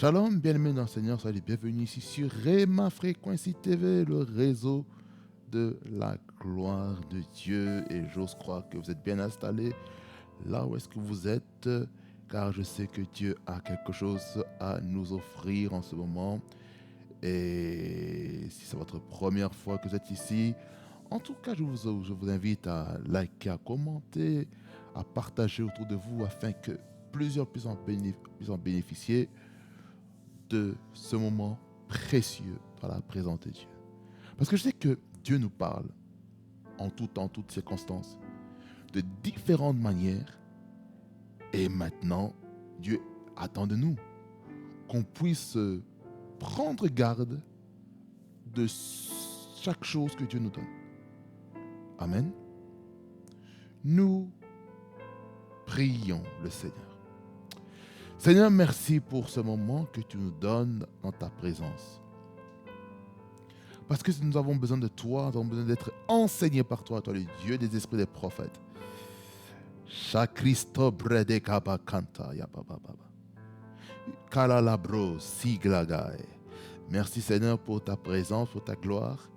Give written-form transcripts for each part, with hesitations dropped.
Shalom, bien-aimés dans le Seigneur, soyez bienvenus ici sur Rema Frequency TV, le réseau de la gloire de Dieu. Et j'ose croire que vous êtes bien installés là où est-ce que vous êtes, car je sais que Dieu a quelque chose à nous offrir en ce moment. Et si c'est votre première fois que vous êtes ici, en tout cas, je vous invite à liker, à commenter, à partager autour de vous afin que plusieurs puissent en bénéficier de ce moment précieux dans la présence de Dieu. Parce que je sais que Dieu nous parle en tout temps, en toutes circonstances, de différentes manières. Et maintenant, Dieu attend de nous qu'on puisse prendre garde de chaque chose que Dieu nous donne. Amen. Nous prions le Seigneur. Seigneur, merci pour ce moment que tu nous donnes dans ta présence. Parce que nous avons besoin de toi, nous avons besoin d'être enseignés par toi, toi le Dieu des esprits des prophètes. Shakristo brede kaba kanta ya baba baba. Kalalabro siglagai. Merci Seigneur pour ta présence, pour ta gloire,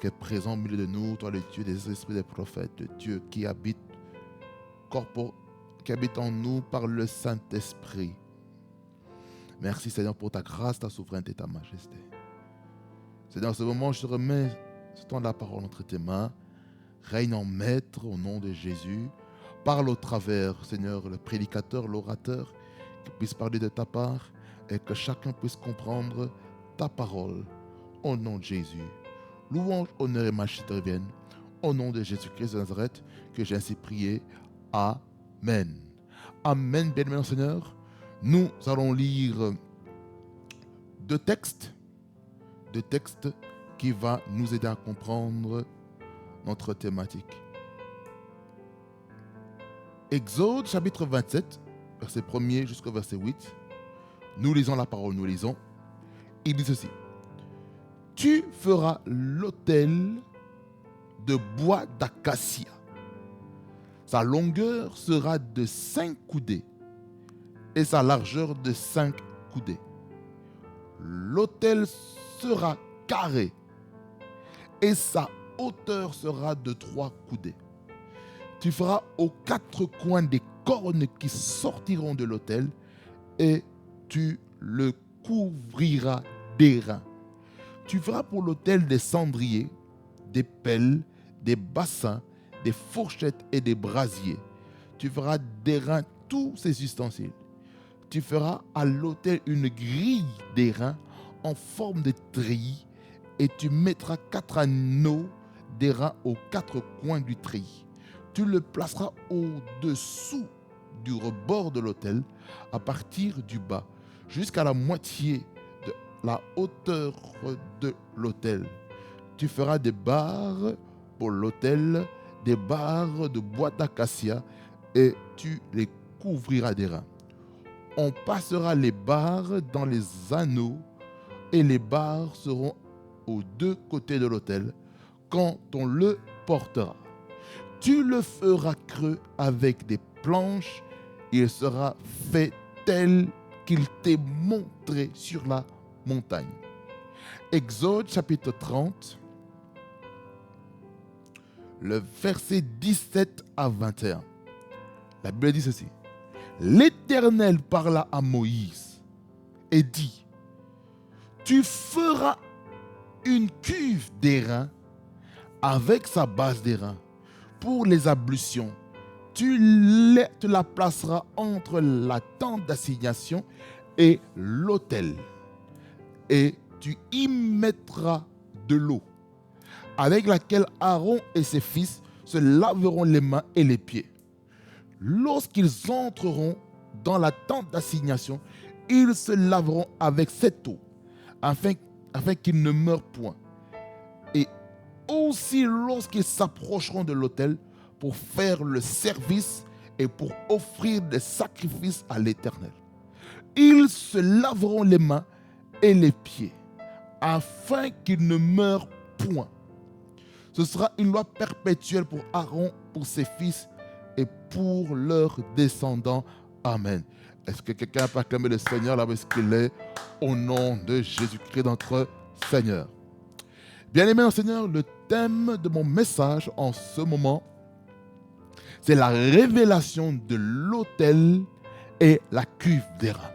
qui est présent au milieu de nous, toi le Dieu des esprits des prophètes, le Dieu qui habite en nous par le Saint-Esprit. Merci Seigneur pour ta grâce, ta souveraineté, ta majesté. Seigneur, en ce moment, je te remets ce temps de la parole entre tes mains. Règne en maître au nom de Jésus. Parle au travers, Seigneur, le prédicateur, l'orateur, qui puisse parler de ta part et que chacun puisse comprendre ta parole au nom de Jésus. Louange, honneur et majesté reviennent au nom de Jésus-Christ de Nazareth que j'ai ainsi prié. Amen. Amen, bien-aimé Seigneur. Nous allons lire deux textes qui vont nous aider à comprendre notre thématique. Exode chapitre 27, verset 1er jusqu'au verset 8. Nous lisons la parole, nous lisons. Il dit ceci. Tu feras l'autel de bois d'acacia. Sa longueur sera de 5 coudées et sa largeur de 5 coudées. L'autel sera carré et sa hauteur sera de 3 coudées. Tu feras aux 4 coins des cornes qui sortiront de l'autel et tu le couvriras d'airain. Tu feras pour l'autel des cendriers, des pelles, des bassins, des fourchettes et des brasiers. Tu feras d'airain tous ces ustensiles. Tu feras à l'autel une grille d'airain en forme de treillis et tu mettras 4 anneaux d'airain aux 4 coins du treillis. Tu le placeras au-dessous du rebord de l'autel à partir du bas jusqu'à la moitié de la hauteur de l'autel. Tu feras des barres pour l'autel, des barres de bois d'acacia et tu les couvriras d'airain. On passera les barres dans les anneaux et les barres seront aux 2 côtés de l'autel quand on le portera. Tu le feras creux avec des planches, il sera fait tel qu'il t'est montré sur la montagne. Exode chapitre 30, le verset 17 à 21. La Bible dit ceci. L'Éternel parla à Moïse et dit, tu feras une cuve d'airain avec sa base d'airain pour les ablutions. Tu la placeras entre la tente d'assignation et l'autel et tu y mettras de l'eau avec laquelle Aaron et ses fils se laveront les mains et les pieds. Lorsqu'ils entreront dans la tente d'assignation, ils se laveront avec cette eau, afin qu'ils ne meurent point. Et aussi lorsqu'ils s'approcheront de l'autel pour faire le service et pour offrir des sacrifices à l'Éternel, ils se laveront les mains et les pieds, afin qu'ils ne meurent point. Ce sera une loi perpétuelle pour Aaron, pour ses fils et pour leurs descendants. Amen. Est-ce que quelqu'un peut acclamer le Seigneur là où est-ce qu'il est? Au nom de Jésus-Christ, notre Seigneur. Bien-aimé dans le Seigneur, le thème de mon message en ce moment, c'est la révélation de l'autel et la cuve d'airain.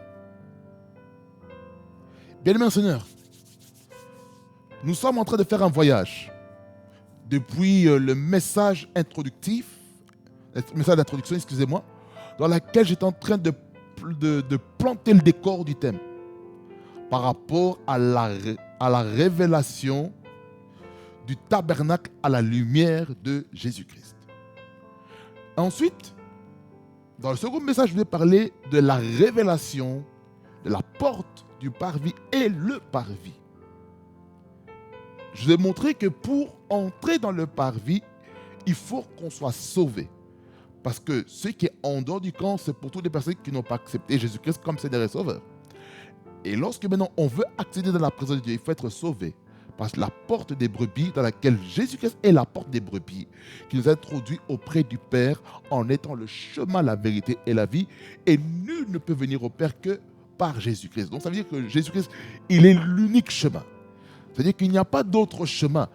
Bien-aimé dans le Seigneur, nous sommes en train de faire un voyage depuis le message introductif, le message d'introduction, excusez-moi, dans lequel j'étais en train de planter le décor du thème par rapport à la révélation du tabernacle à la lumière de Jésus-Christ. Ensuite, dans le second message, je vais parler de la révélation de la porte du parvis et le parvis. Je vais montrer que pour entrer dans le parvis, il faut qu'on soit sauvé. Parce que ce qui est en dehors du camp, c'est pour toutes les personnes qui n'ont pas accepté Jésus-Christ comme Seigneur et Sauveur. Et lorsque maintenant on veut accéder dans la présence de Dieu, il faut être sauvé. Parce que la porte des brebis, dans laquelle Jésus-Christ est la porte des brebis, qui nous a introduits auprès du Père en étant le chemin, la vérité et la vie. Et nul ne peut venir au Père que par Jésus-Christ. Donc ça veut dire que Jésus-Christ, il est l'unique chemin. C'est-à-dire qu'il n'y a pas d'autre chemin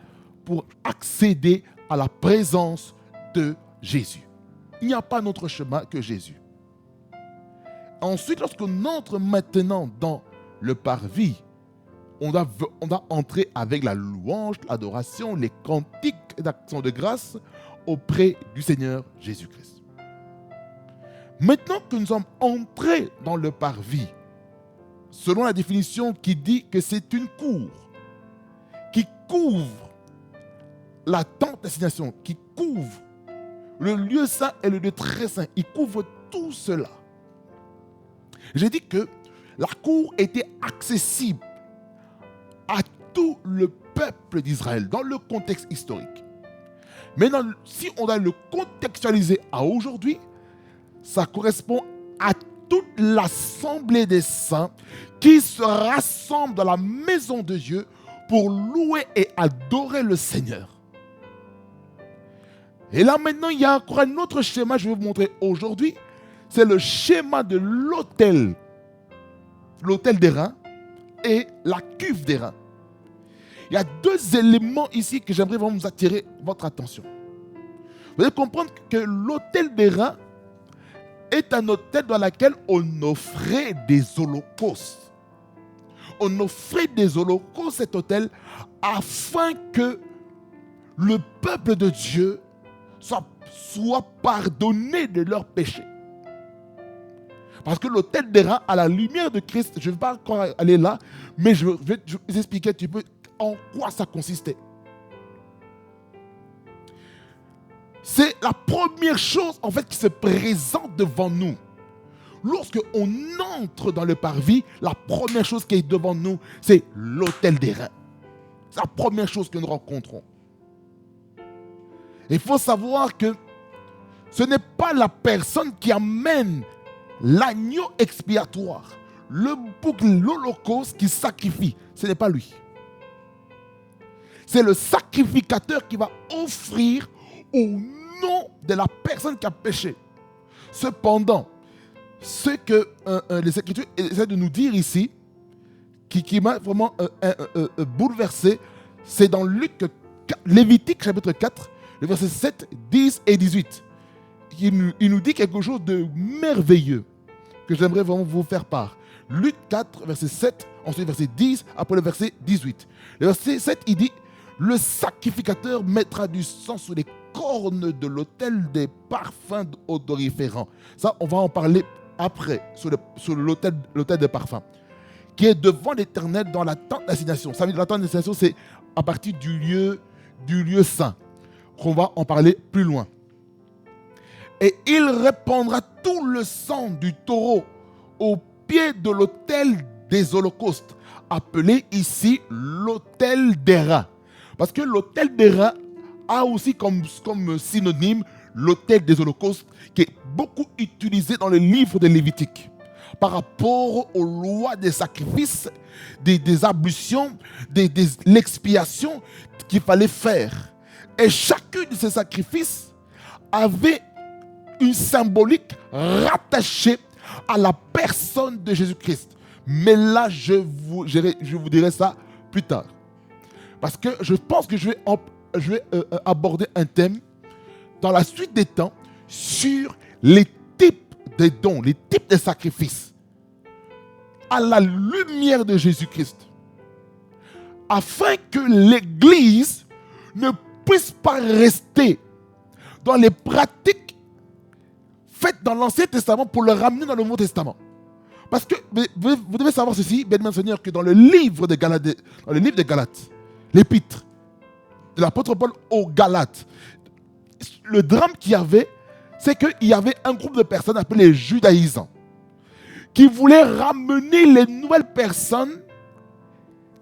pour accéder à la présence de Jésus. Il n'y a pas d'autre chemin que Jésus. Ensuite, lorsqu'on entre maintenant dans le parvis, on doit entrer avec la louange, l'adoration, les cantiques d'action de grâce auprès du Seigneur Jésus-Christ. Maintenant que nous sommes entrés dans le parvis, selon la définition qui dit que c'est une cour qui couvre la tente d'assignation, qui couvre le lieu saint et le lieu très saint, il couvre tout cela. J'ai dit que la cour était accessible à tout le peuple d'Israël dans le contexte historique. Maintenant, si on doit le contextualiser à aujourd'hui, ça correspond à toute l'assemblée des saints qui se rassemblent dans la maison de Dieu pour louer et adorer le Seigneur. Et là maintenant, il y a encore un autre schéma que je vais vous montrer aujourd'hui. C'est le schéma de l'autel d'airain et la cuve d'airain. Il y a deux éléments ici que j'aimerais vraiment vous attirer votre attention. Vous allez comprendre que l'autel d'airain est un autel dans lequel on offrait des holocaustes. On offrait des holocaustes, cet autel, afin que le peuple de Dieu soit pardonné de leurs péchés. Parce que l'autel d'airain, à la lumière de Christ, je ne vais pas encore aller là, mais je vais vous expliquer un petit peu en quoi ça consistait. C'est la première chose en fait qui se présente devant nous. Lorsque on entre dans le parvis, la première chose qui est devant nous, c'est l'autel d'airain. C'est la première chose que nous rencontrons. Il faut savoir que ce n'est pas la personne qui amène l'agneau expiatoire, le bouc, l'holocauste qui sacrifie. Ce n'est pas lui. C'est le sacrificateur qui va offrir au nom de la personne qui a péché. Cependant, ce que les Écritures essaient de nous dire ici, qui m'a vraiment bouleversé, c'est dans Lévitique chapitre 4, le verset 7, 10 et 18. Il nous dit quelque chose de merveilleux que j'aimerais vraiment vous faire part. Luc 4, verset 7, ensuite verset 10, après le verset 18. Le verset 7, il dit « Le sacrificateur mettra du sang sur les cornes de l'autel des parfums odoriférants. » Ça, on va en parler après, sur l'autel des parfums, qui est devant l'Éternel dans la tente d'assignation. Ça veut dire la tente d'assignation, c'est à partir du lieu saint. On va en parler plus loin. Et il répandra tout le sang du taureau au pied de l'autel des holocaustes, appelé ici l'autel d'airain. Parce que l'autel d'airain a aussi comme synonyme l'autel des holocaustes, qui est beaucoup utilisé dans le livre de Lévitique par rapport aux lois des sacrifices, des ablutions, l'expiation qu'il fallait faire. Et chacun de ces sacrifices avait une symbolique rattachée à la personne de Jésus-Christ. Mais là, je vous dirai ça plus tard. Parce que je pense que je vais aborder un thème dans la suite des temps sur les types de dons, les types de sacrifices à la lumière de Jésus-Christ. Afin que l'Église ne puisse pas rester dans les pratiques faites dans l'Ancien Testament pour le ramener dans le Nouveau Testament. Parce que vous devez savoir ceci, bien Seigneur, que dans le livre de Galates, l'épître de l'apôtre Paul aux Galates, le drame qu'il y avait, c'est qu'il y avait un groupe de personnes appelées les judaïsants qui voulaient ramener les nouvelles personnes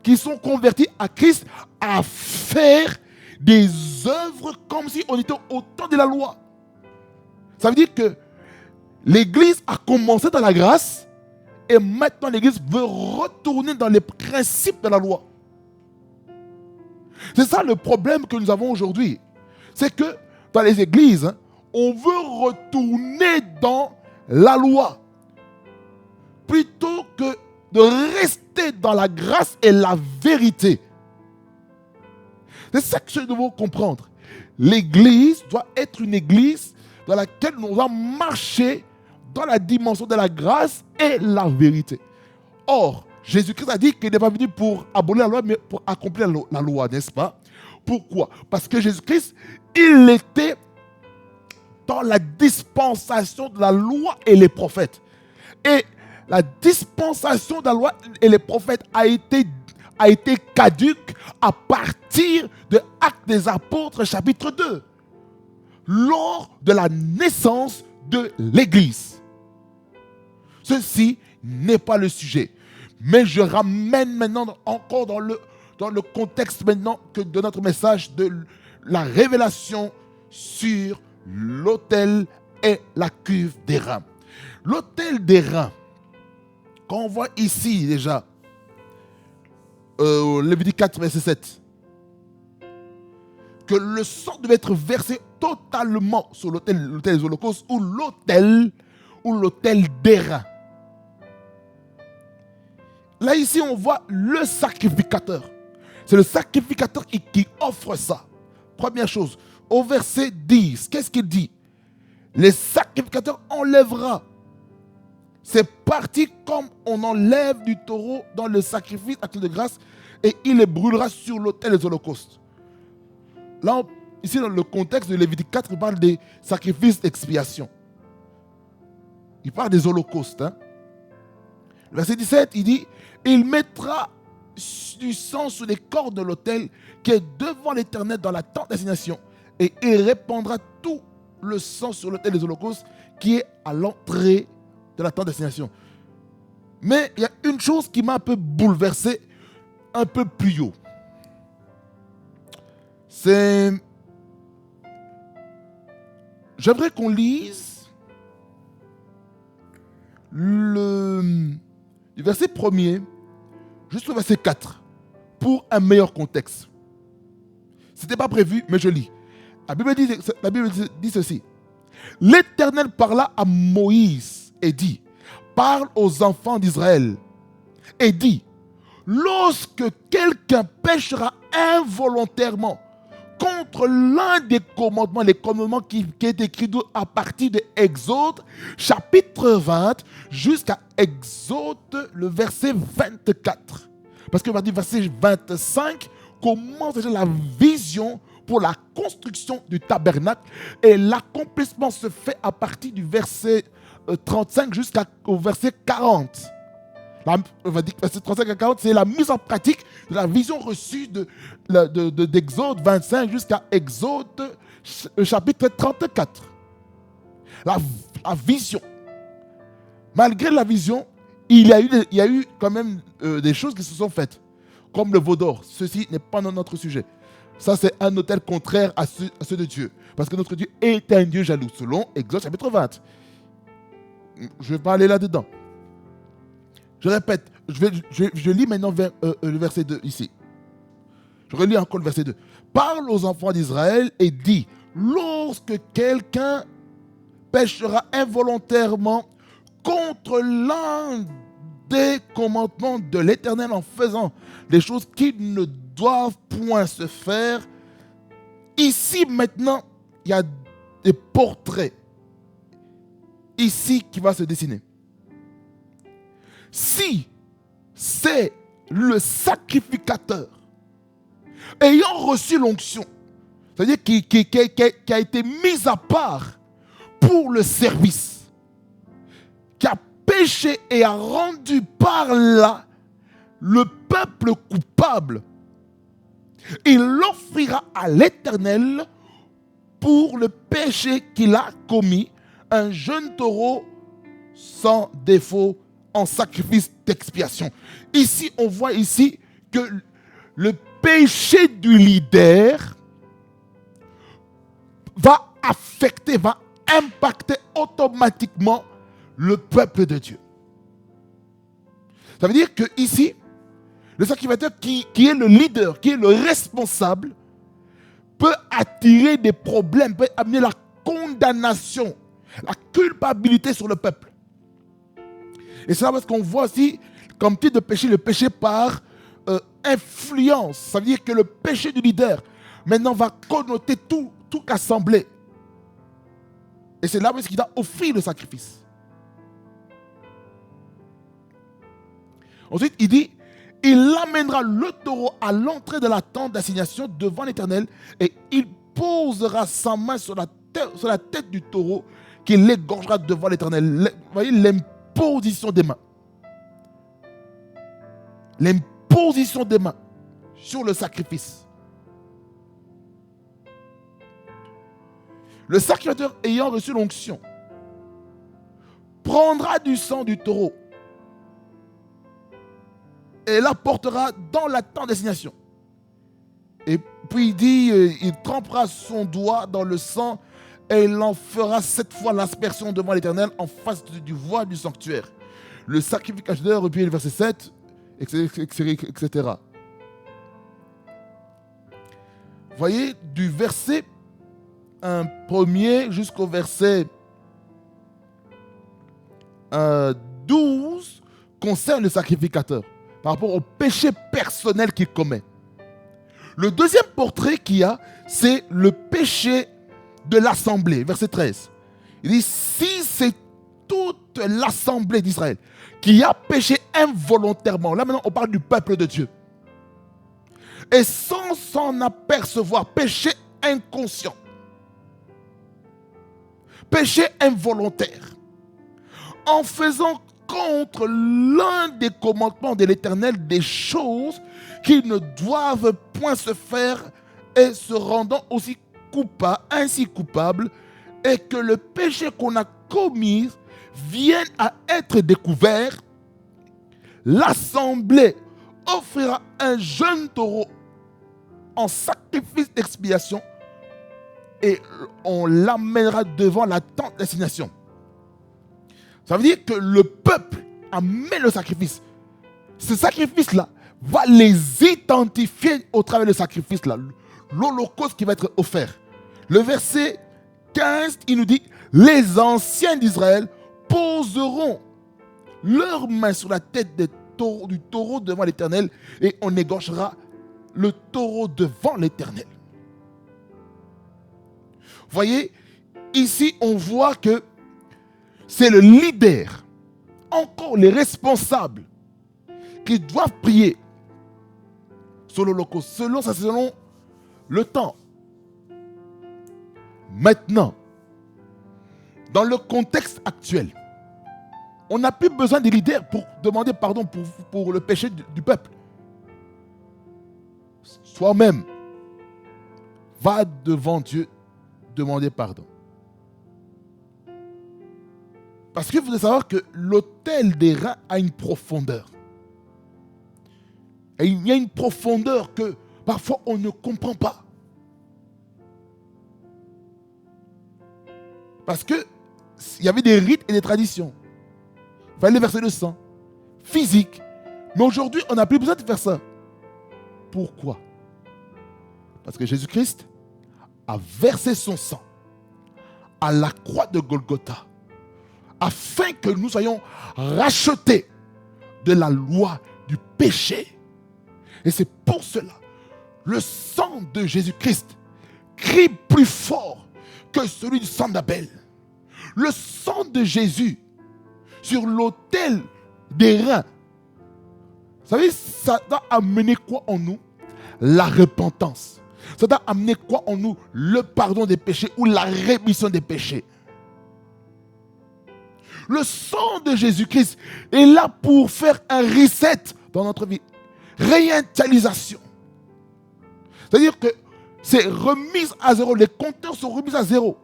qui sont converties à Christ à faire des œuvres comme si on était au temps de la loi. Ça veut dire que l'Église a commencé dans la grâce et maintenant l'Église veut retourner dans les principes de la loi. C'est ça le problème que nous avons aujourd'hui. C'est que dans les églises, on veut retourner dans la loi plutôt que de rester dans la grâce et la vérité. C'est ça que nous devons comprendre. L'église doit être une église dans laquelle nous allons marcher dans la dimension de la grâce et la vérité. Or, Jésus-Christ a dit qu'il n'est pas venu pour abolir la loi, mais pour accomplir la loi, n'est-ce pas? Pourquoi? Parce que Jésus-Christ, il était dans la dispensation de la loi et les prophètes. Et la dispensation de la loi et les prophètes a été caduque à partir de Actes des Apôtres, chapitre 2, lors de la naissance de l'Église. Ceci n'est pas le sujet. Mais je ramène maintenant encore dans le contexte maintenant de notre message de la révélation sur l'autel et la cuve d'airain. L'autel d'airain, quand on voit ici déjà, Lévitique 4, verset 7, que le sang devait être versé totalement sur l'autel des holocaustes ou l'autel d'airain. Là, ici, on voit le sacrificateur. C'est le sacrificateur qui offre ça. Première chose, au verset 10, qu'est-ce qu'il dit? Les sacrificateurs enlèvera. C'est parti comme on enlève du taureau dans le sacrifice acte de grâce et il les brûlera sur l'autel des holocaustes. Là, ici, dans le contexte de Lévitique 4, il parle des sacrifices d'expiation. Il parle des holocaustes. Le verset 17, il dit, il mettra du sang sur les cordes de l'autel qui est devant l'Éternel dans la tente d'assignation et il répandra tout le sang sur l'autel des holocaustes qui est à l'entrée de la tente d'assignation. Mais il y a une chose qui m'a un peu bouleversé un peu plus haut. J'aimerais qu'on lise du verset 1er jusqu'au verset 4 pour un meilleur contexte. Ce n'était pas prévu, mais je lis. La Bible dit ceci. L'Éternel parla à Moïse et dit, parle aux enfants d'Israël et dit, lorsque quelqu'un péchera involontairement contre l'un des commandements, les commandements qui est écrit à partir de Exode, chapitre 20, jusqu'à Exode, le verset 24. Parce que verset 25 commence déjà la vision pour la construction du tabernacle et l'accomplissement se fait à partir du verset 35 jusqu'au verset 40. Verset 35 à 40, c'est la mise en pratique de la vision reçue d'Exode 25 jusqu'à Exode chapitre 34. La vision. Malgré la vision, il y a eu quand même des choses qui se sont faites, comme le veau d'or. Ceci n'est pas notre sujet. Ça, c'est un autel contraire à ceux de Dieu. Parce que notre Dieu est un Dieu jaloux, selon Exode chapitre 20. Je ne vais pas aller là-dedans. Je répète, je lis maintenant le verset 2 ici. Je relis encore le verset 2. Parle aux enfants d'Israël et dit, lorsque quelqu'un péchera involontairement contre l'un des commandements de l'Éternel en faisant des choses qui ne doivent point se faire. Ici, maintenant, il y a des portraits ici qui va se dessiner. Si c'est le sacrificateur ayant reçu l'onction, c'est-à-dire qui a été mis à part pour le service, qui a péché et a rendu par là le peuple coupable, il l'offrira à l'Éternel pour le péché qu'il a commis, un jeune taureau sans défaut en sacrifice d'expiation. Ici, on voit ici que le péché du leader va affecter, va impacter automatiquement le peuple de Dieu. Ça veut dire que ici, le sacrificateur qui est le leader, qui est le responsable, peut attirer des problèmes, peut amener la condamnation, la culpabilité sur le peuple. Et c'est là parce qu'on voit aussi, comme type de péché, le péché par influence. Ça veut dire que le péché du leader, maintenant, va connoter toute l'assemblée. Et c'est là parce qu'il a offert le sacrifice. Ensuite, il dit, il amènera le taureau à l'entrée de la tente d'assignation devant l'Éternel et il posera sa main sur la tête du taureau qu'il l'égorgera devant l'Éternel. Vous voyez l'imposition des mains. L'imposition des mains sur le sacrifice. Le sacrificateur ayant reçu l'onction prendra du sang du taureau et l'apportera dans la tente d'assignation. Et puis il dit, il trempera son doigt dans le sang et il en fera 7 fois l'aspersion devant l'Éternel en face du voile du sanctuaire. Le sacrificateur, et puis le verset 7, etc. Voyez, du verset 1er jusqu'au verset 12 concerne le sacrificateur par rapport au péché personnel qu'il commet. Le deuxième portrait qu'il y a, c'est le péché de l'assemblée, verset 13. Il dit, si c'est toute l'assemblée d'Israël qui a péché involontairement, là maintenant on parle du peuple de Dieu, et sans s'en apercevoir, péché inconscient, péché involontaire, en faisant contre l'un des commandements de l'Éternel des choses qui ne doivent point se faire et se rendant ainsi coupable, et que le péché qu'on a commis vienne à être découvert, l'assemblée offrira un jeune taureau en sacrifice d'expiation et on l'amènera devant la tente d'assignation. Ça veut dire que le peuple amène le sacrifice. Ce sacrifice-là va les identifier au travers de ce sacrifice-là, l'holocauste qui va être offert. Le verset 15, il nous dit, les anciens d'Israël poseront leurs mains sur la tête du taureau devant l'Éternel et on égorgera le taureau devant l'Éternel. Vous voyez, ici on voit que c'est le leader, encore les responsables, qui doivent prier sur l'holocauste, selon le temps. Maintenant, dans le contexte actuel, on n'a plus besoin des leaders pour demander pardon pour le péché du peuple. Soi-même, va devant Dieu demander pardon. Parce que vous devez savoir que l'autel des reins a une profondeur. Et il y a une profondeur que parfois on ne comprend pas. Parce qu'il y avait des rites et des traditions. Il fallait verser le sang, physique. Mais aujourd'hui, on n'a plus besoin de faire ça. Pourquoi? Parce que Jésus-Christ a versé son sang à la croix de Golgotha, afin que nous soyons rachetés de la loi du péché. Et c'est pour cela, le sang de Jésus-Christ crie plus fort que celui du sang d'Abel. Le sang de Jésus sur l'autel des reins, vous savez, ça doit amener quoi en nous? La repentance. Ça doit amener quoi en nous? Le pardon des péchés ou la rémission des péchés. Le sang de Jésus-Christ est là pour faire un reset dans notre vie. Réinitialisation. C'est-à-dire que c'est remise à zéro. Les compteurs sont remis à zéro.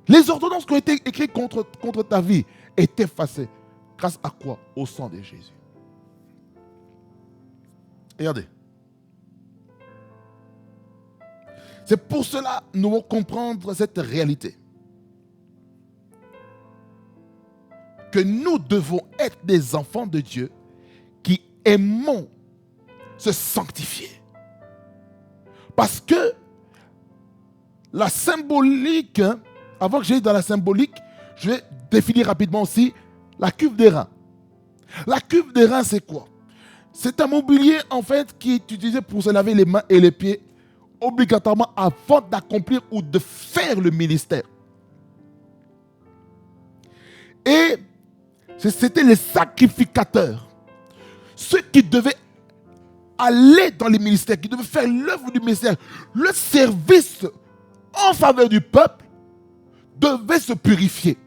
Les ordonnances qui ont été écrites contre ta vie est effacée. Grâce à quoi? Au sang de Jésus. Regardez. C'est pour cela que nous devons comprendre cette réalité. Que nous devons être des enfants de Dieu qui aimons se sanctifier. Parce que la symbolique, avant que j'aille dans la symbolique, je vais définir rapidement aussi la cuve des reins. La cuve des reins, c'est quoi? C'est un mobilier en fait qui est utilisé pour se laver les mains et les pieds obligatoirement avant d'accomplir ou de faire le ministère. Et c'était les sacrificateurs, ceux qui devaient aller dans les ministères, qui devaient faire l'œuvre du ministère, le service en faveur du peuple devait se purifier.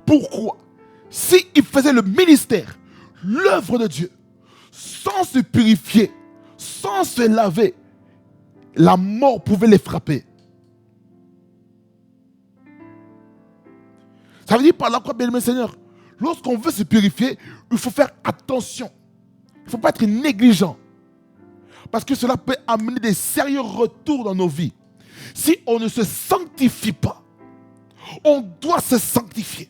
Pourquoi? S'ils faisaient le ministère, l'œuvre de Dieu, sans se purifier, sans se laver, la mort pouvait les frapper. Ça veut dire par là quoi, bien-aimé Seigneur, lorsqu'on veut se purifier, il faut faire attention. Il ne faut pas être négligent. Parce que cela peut amener des sérieux retours dans nos vies. Si on ne se sanctifie pas, on doit se sanctifier.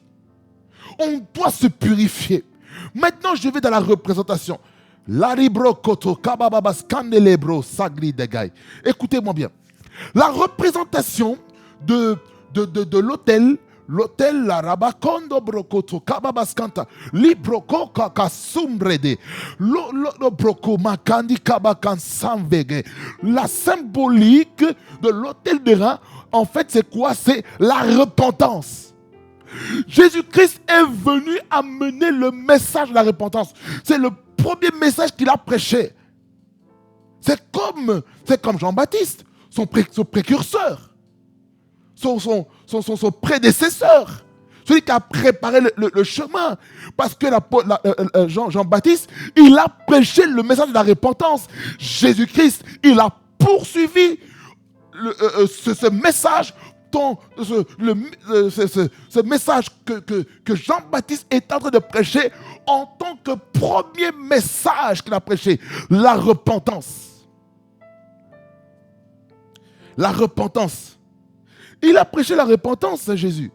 On doit se purifier. Maintenant, je vais dans la représentation. Écoutez-moi bien. La représentation de l'autel, la rabakondo brokoto kababaskanta libroko kakasumbrede lo broko makandi kabakansamvege. La symbolique de l'autel des reins, en fait, c'est quoi? C'est la repentance. Jésus-Christ est venu amener le message de la repentance. C'est le premier message qu'il a prêché. C'est comme Jean-Baptiste, son précurseur, son prédécesseur, celui qui a préparé le chemin. Parce que Jean-Baptiste, il a prêché le message de la repentance. Jésus-Christ, il a poursuivi ce message. Ce message que Jean-Baptiste est en train de prêcher en tant que premier message qu'il a prêché, la repentance. La repentance. Il a prêché la repentance, Jésus.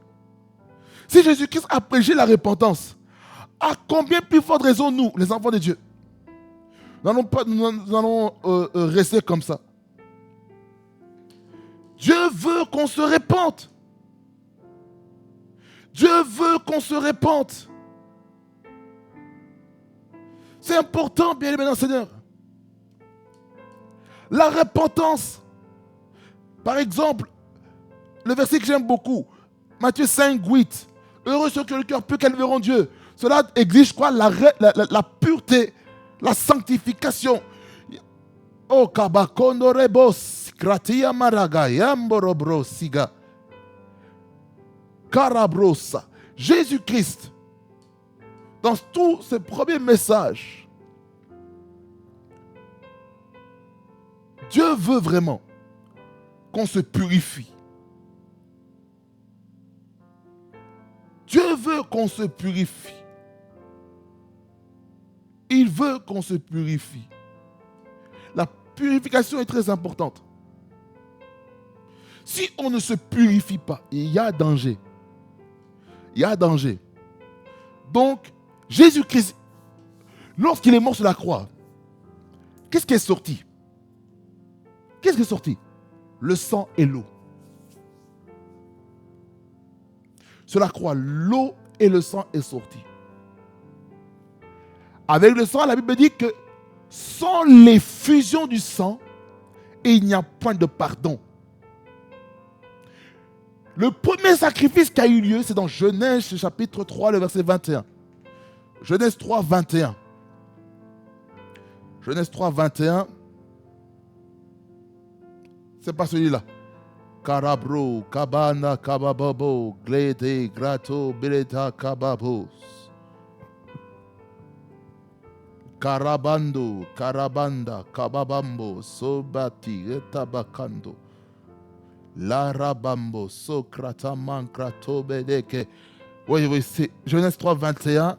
Si Jésus-Christ a prêché la repentance, à combien plus forte raison nous, les enfants de Dieu, nous allons rester comme ça? Dieu veut qu'on se répande. Dieu veut qu'on se répande. C'est important, bien aimé dans le Seigneur. La repentance. Par exemple, le verset que j'aime beaucoup, Matthieu 5, 8. Heureux ceux qui ont le cœur pur, qu'elles verront Dieu. Cela exige quoi? La pureté, la sanctification. Oh, kabakondo rebos. Kratia maraga yamborobro siga karabrosa. Jésus-Christ, dans tous ses premiers messages, Dieu veut vraiment qu'on se purifie. Dieu veut qu'on se purifie. Il veut qu'on se purifie. La purification est très importante. Si on ne se purifie pas, il y a danger. Il y a danger. Donc, Jésus-Christ, lorsqu'il est mort sur la croix, qu'est-ce qui est sorti? Qu'est-ce qui est sorti? Le sang et l'eau. sur la croix, l'eau et le sang est sorti. Avec le sang, la Bible dit que sans l'effusion du sang, il n'y a point de pardon. Le premier sacrifice qui a eu lieu, c'est dans Genèse chapitre 3, le verset 21. Genèse 3, 21. Genèse 3, 21. C'est pas celui-là. Karabro, Kabana, Kabababo, Glede, Grato, Bileta, Kababos. Karabando, Karabanda, Kababambo, Sobati, Etabakando. Larabambo, Sokrataman, Kratobedeke. Oui, c'est Genèse 3, 21.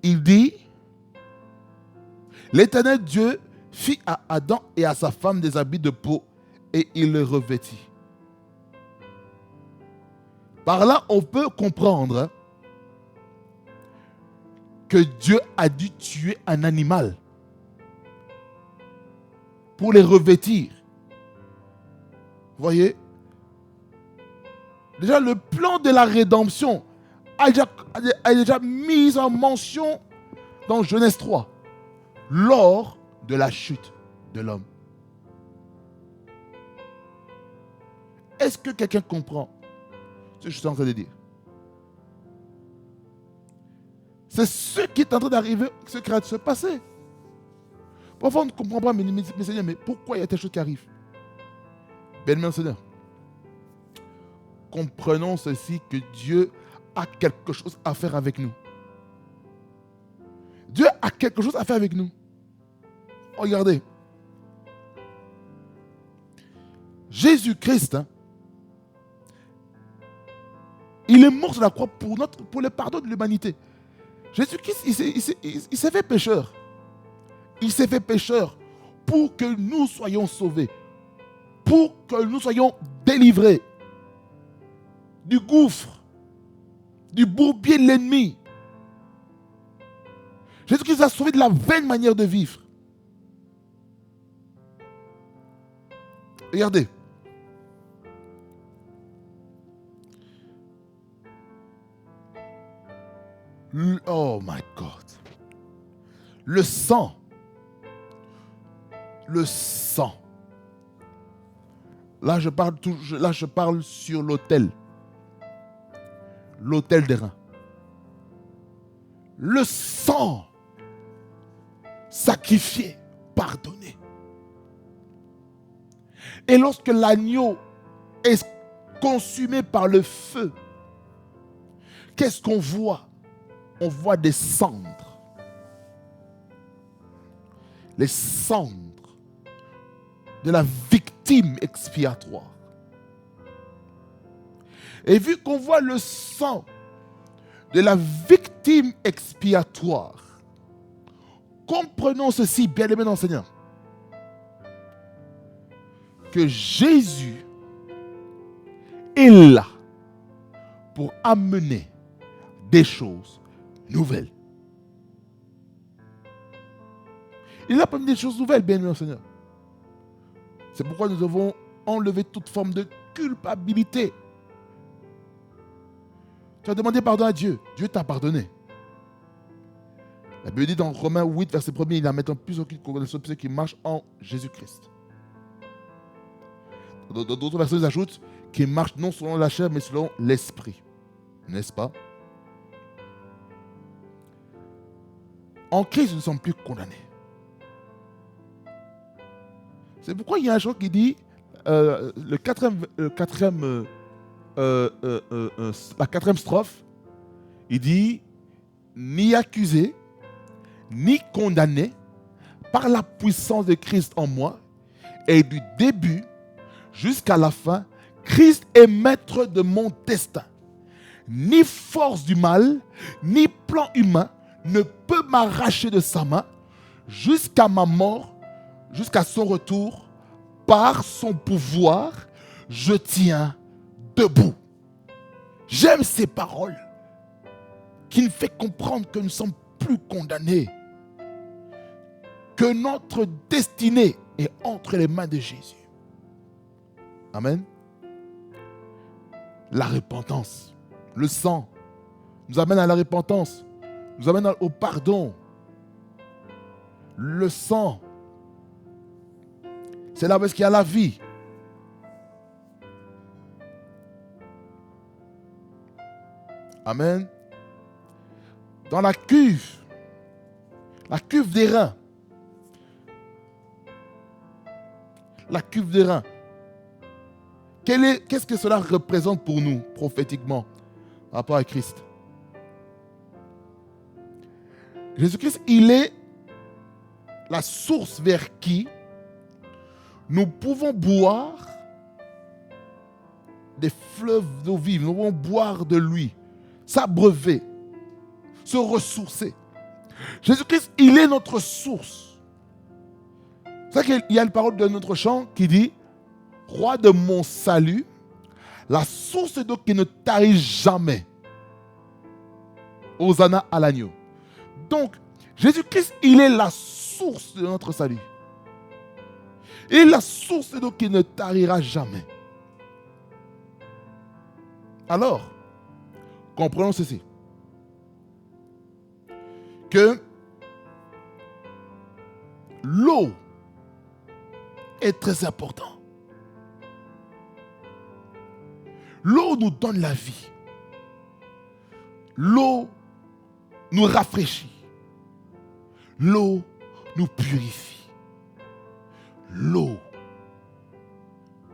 Il dit, l'Éternel Dieu fit à Adam et à sa femme des habits de peau et il les revêtit. Par là, on peut comprendre que Dieu a dû tuer un animal pour les revêtir. Vous voyez? Déjà, le plan de la rédemption a déjà mis en mention dans Genèse 3, lors de la chute de l'homme. Est-ce que quelqu'un comprend ce que je suis en train de dire? C'est ce qui est en train d'arriver, ce qui est en train de se passer. Parfois, on ne comprend pas, mais Seigneur, mais pourquoi il y a telle chose qui arrive? Bien-aimé Seigneur, comprenons ceci, que Dieu a quelque chose à faire avec nous. Dieu a quelque chose à faire avec nous. Regardez. Jésus-Christ, il est mort sur la croix pour le pardon de l'humanité. Jésus-Christ, il s'est fait pécheur. Il s'est fait pécheur pour que nous soyons sauvés. Pour que nous soyons délivrés du gouffre, du bourbier de l'ennemi. Jésus-Christ nous a sauvés de la vaine manière de vivre. Regardez. Oh my God. Le sang. Le sang. Là, je parle sur l'autel. L'autel des reins. Le sang sacrifié, pardonné. Et lorsque l'agneau est consumé par le feu, qu'est-ce qu'on voit? On voit des cendres. Les cendres de la victime expiatoire. Et vu qu'on voit le sang de la victime expiatoire, comprenons ceci, bien-aimés dans le Seigneur, que Jésus est là pour amener des choses nouvelles. Il est là pour amener des choses nouvelles, bien-aimés dans le Seigneur. C'est pourquoi nous devons enlever toute forme de culpabilité. Tu as demandé pardon à Dieu. Dieu t'a pardonné. La Bible dit dans Romains 8, verset 1er, il a maintenant plus aucune condamnation pour ceux qui marchent en Jésus-Christ. Dans d'autres versets, ils ajoutent qu'ils marchent non selon la chair, mais selon l'esprit. N'est-ce pas? En Christ, nous ne sommes plus condamnés. C'est pourquoi il y a un chant qui dit, la quatrième strophe, il dit, ni accusé, ni condamné, par la puissance de Christ en moi, et du début jusqu'à la fin, Christ est maître de mon destin. Ni force du mal, ni plan humain ne peut m'arracher de sa main jusqu'à ma mort, jusqu'à son retour. Par son pouvoir, je tiens debout. J'aime ces paroles qui nous fait comprendre que nous ne sommes plus condamnés, que notre destinée est entre les mains de Jésus. Amen. la repentance. Le sang nous amène à la repentance, nous amène au pardon. Le sang, c'est là où est-ce qu'il y a la vie. Amen. Dans la cuve des reins. La cuve des reins. Qu'est-ce que cela représente pour nous, prophétiquement, par rapport à Christ? Jésus-Christ, il est la source vers qui nous pouvons boire des fleuves d'eau vive. Nous pouvons boire de lui, s'abreuver, se ressourcer. Jésus-Christ, il est notre source. C'est ça qu'il y a une parole de notre chant qui dit: Roi de mon salut, la source d'eau qui ne tarit jamais. Hosanna à l'agneau. Donc, Jésus-Christ, il est la source de notre salut. Il est la source d'eau qui ne tarira jamais. Alors, comprenons ceci. Que l'eau est très importante. L'eau nous donne la vie. L'eau nous rafraîchit. L'eau nous purifie. L'eau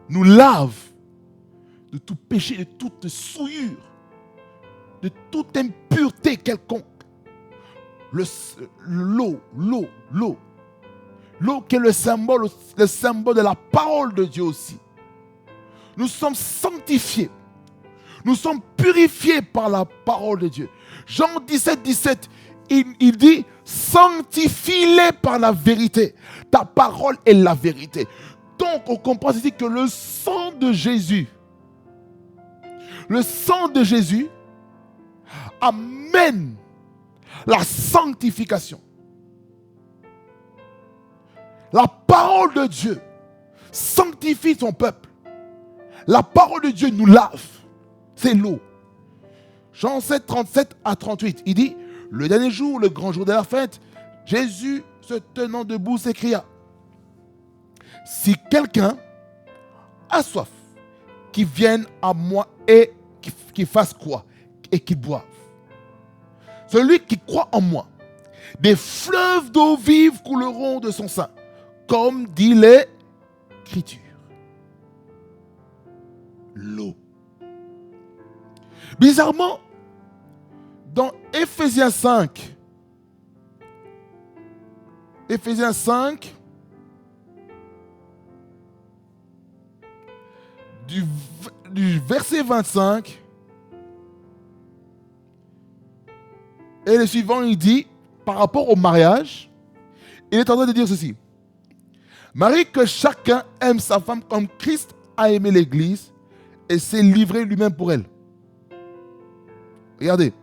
nous lave de tout péché, de toute souillure, de toute impureté quelconque. L'eau qui est le symbole de la parole de Dieu aussi. Nous sommes sanctifiés. Nous sommes purifiés par la parole de Dieu. Jean 17, il dit: sanctifie-les par la vérité. Ta parole est la vérité. Donc, on comprend ici que le sang de Jésus amène la sanctification. La parole de Dieu sanctifie son peuple. La parole de Dieu nous lave. C'est l'eau. Jean 7, 37 à 38. Il dit: le dernier jour, le grand jour de la fête, Jésus, se tenant debout, s'écria: si quelqu'un a soif, qu'il vienne à moi et qu'il fasse quoi? Et qu'il boive. Celui qui croit en moi, des fleuves d'eau vive couleront de son sein, comme dit l'Écriture. L'eau. Bizarrement, dans Éphésiens 5, du verset 25, et le suivant, il dit, par rapport au mariage, il est en train de dire ceci: Marie, que chacun aime sa femme comme Christ a aimé l'Église et s'est livré lui-même pour elle. Regardez,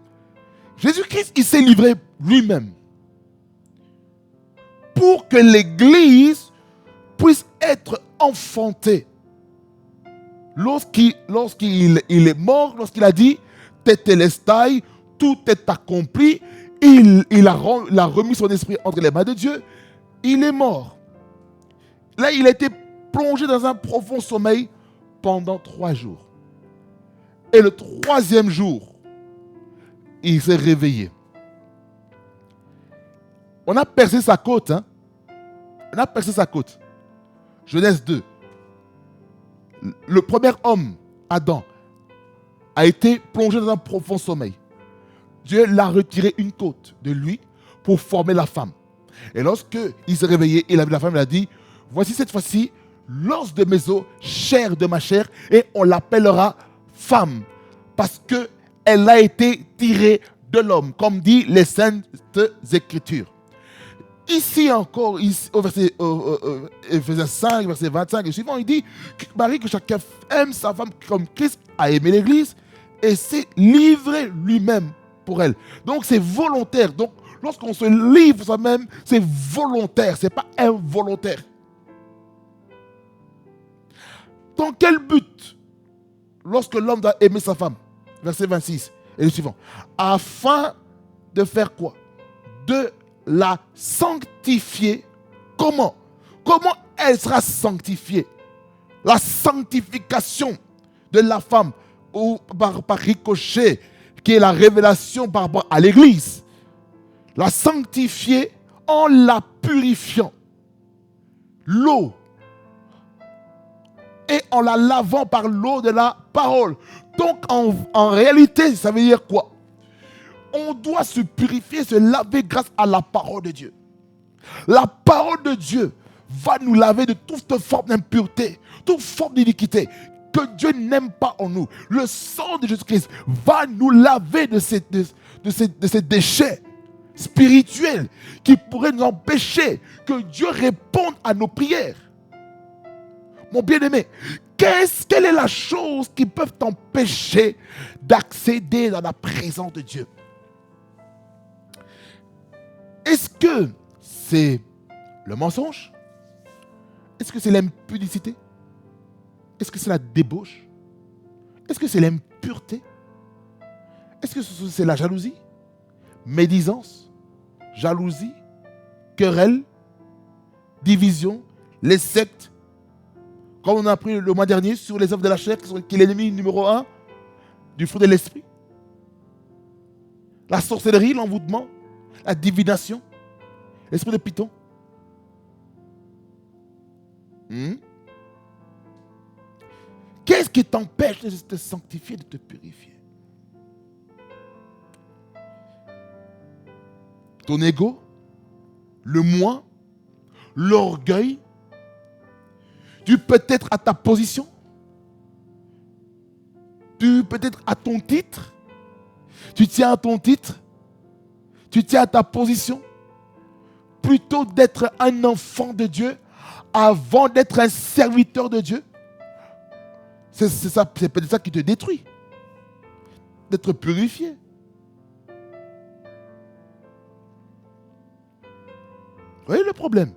Jésus-Christ, il s'est livré lui-même pour que l'Église puisse être enfantée. Lorsqu'il est mort, lorsqu'il a dit Tetelestai, tout est accompli, il a remis son esprit entre les mains de Dieu, il est mort. Là, il a été plongé dans un profond sommeil pendant 3 jours. Et le 3e jour, il s'est réveillé. On a percé sa côte. On a percé sa côte. Genèse 2. Le premier homme, Adam, a été plongé dans un profond sommeil. Dieu l'a retiré une côte de lui pour former la femme. Et lorsqu'il s'est réveillé, il a vu la femme, il a dit: voici cette fois-ci l'os de mes os, chair de ma chair, et on l'appellera femme, parce qu'elle a été tirée de l'homme, comme dit les Saintes Écritures. Ici encore, au verset Éphésiens 5, verset 25 et suivant, il dit: Marie, que chacun aime sa femme comme Christ a aimé l'Église et s'est livré lui-même pour elle. Donc c'est volontaire. Donc lorsqu'on se livre soi-même, c'est volontaire, ce n'est pas involontaire. Dans quel but lorsque l'homme doit aimer sa femme. Verset 26 et le suivant. Afin de faire quoi? De la sanctifier. Comment? Comment elle sera sanctifiée? La sanctification de la femme ou par ricochet, qui est la révélation par rapport à l'Église. La sanctifier en la purifiant. L'eau. Et en la lavant par l'eau de la parole. Donc en réalité, ça veut dire quoi? On doit se purifier, se laver grâce à la parole de Dieu. La parole de Dieu va nous laver de toute forme d'impureté, toute forme d'iniquité que Dieu n'aime pas en nous. Le sang de Jésus-Christ va nous laver de ces déchets spirituels qui pourraient nous empêcher que Dieu réponde à nos prières. Mon bien-aimé, quelle est la chose qui peut t'empêcher d'accéder dans la présence de Dieu? Est-ce que c'est le mensonge? Est-ce que c'est l'impudicité? Est-ce que c'est la débauche? Est-ce que c'est l'impureté? Est-ce que c'est la jalousie? Médisance? Jalousie? Querelle? Division? Les sectes? Comme on a appris le mois dernier sur les œuvres de la chair, qui est l'ennemi numéro 1 du fruit de l'esprit. La sorcellerie, l'envoûtement, la divination, l'esprit de Python. Qu'est-ce qui t'empêche de te sanctifier, de te purifier? Ton ego, le moi, l'orgueil. Tu peux être à ta position. Tu peux être à ton titre. Tu tiens à ton titre. Tu tiens à ta position. Plutôt d'être un enfant de Dieu avant d'être un serviteur de Dieu. C'est peut-être ça qui te détruit. D'être purifié. Vous voyez le problème?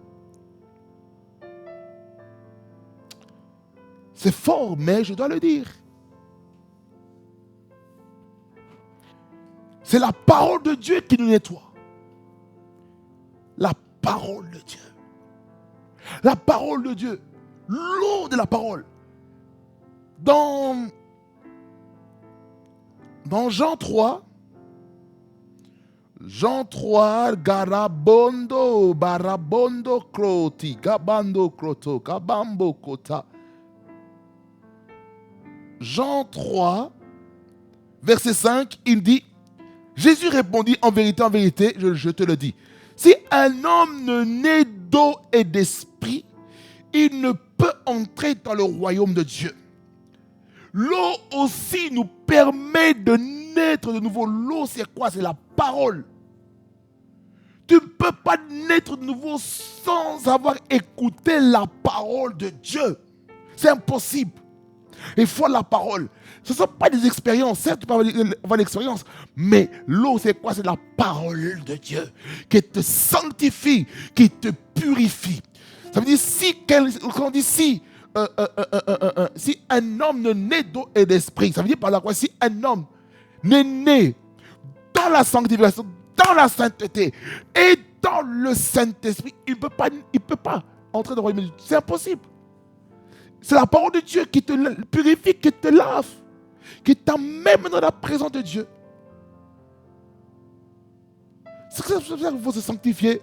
C'est fort, mais je dois le dire. C'est la parole de Dieu qui nous nettoie. La parole de Dieu. La parole de Dieu. L'eau de la parole. Dans Jean 3, Garabondo, Barabondo, Kroti, Gabando, Kroto, Kabambo, Kota. Jean 3, verset 5, il dit, Jésus répondit, en vérité, je te le dis, si un homme ne naît d'eau et d'esprit, il ne peut entrer dans le royaume de Dieu. L'eau aussi nous permet de naître de nouveau. L'eau, c'est quoi? C'est la parole. Tu ne peux pas naître de nouveau sans avoir écouté la parole de Dieu. C'est impossible. Il faut la parole. Ce ne sont pas des expériences. Certes, tu peux avoir l'expérience. Mais l'eau, c'est quoi? C'est la parole de Dieu qui te sanctifie, qui te purifie. Ça veut dire quand on dit si un homme ne naît d'eau et d'esprit, ça veut dire par là quoi? Si un homme n'est né dans la sanctification, dans la sainteté et dans le Saint-Esprit, il ne peut pas entrer dans le royaume de Dieu. C'est impossible. C'est la parole de Dieu qui te purifie, qui te lave, qui t'amène dans la présence de Dieu. C'est pour ça qu'il faut se sanctifier.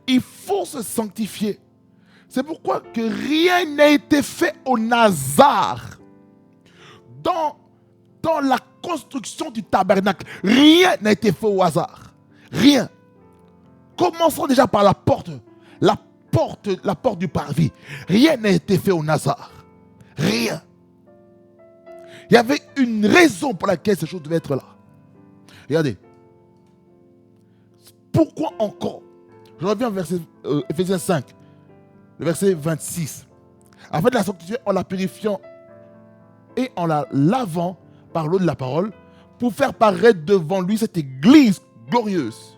Il faut se sanctifier. C'est pourquoi que rien n'a été fait au hasard. Dans la construction du tabernacle, rien n'a été fait au hasard. Rien. Commençons déjà par la porte du parvis. Rien n'a été fait au hasard. Rien. Il y avait une raison pour laquelle ces choses devaient être là. Regardez. Pourquoi encore? Je reviens au verset Ephésiens 5, le verset 26. Afin de la sanctifier en la purifiant et en la lavant par l'eau de la parole, pour faire paraître devant lui cette église glorieuse,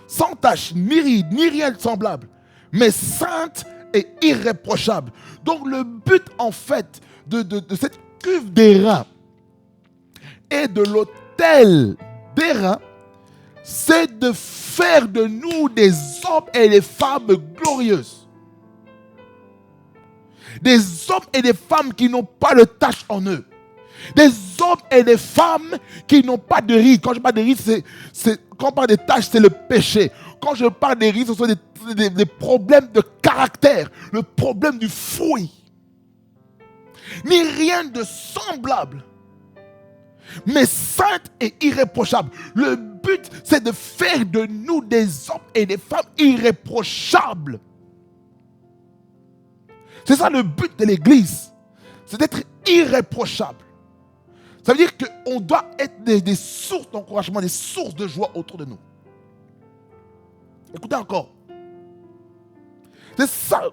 sans tache, ni ride, ni rien de semblable, mais sainte et irréprochable. Donc le but en fait de cette cuve d'airain et de l'autel d'airain, c'est de faire de nous des hommes et des femmes glorieuses. Des hommes et des femmes qui n'ont pas de tache en eux. Des hommes et des femmes qui n'ont pas de rides. Quand je parle de rides, quand on parle de taches, c'est le péché. Quand je parle des rides, ce sont des problèmes de caractère, le problème du fruit. Ni rien de semblable, mais sainte et irréprochable. Le but, c'est de faire de nous des hommes et des femmes irréprochables. C'est ça le but de l'Église. C'est d'être irréprochable. Ça veut dire qu'on doit être des sources d'encouragement, des sources de joie autour de nous. Écoutez encore. C'est ça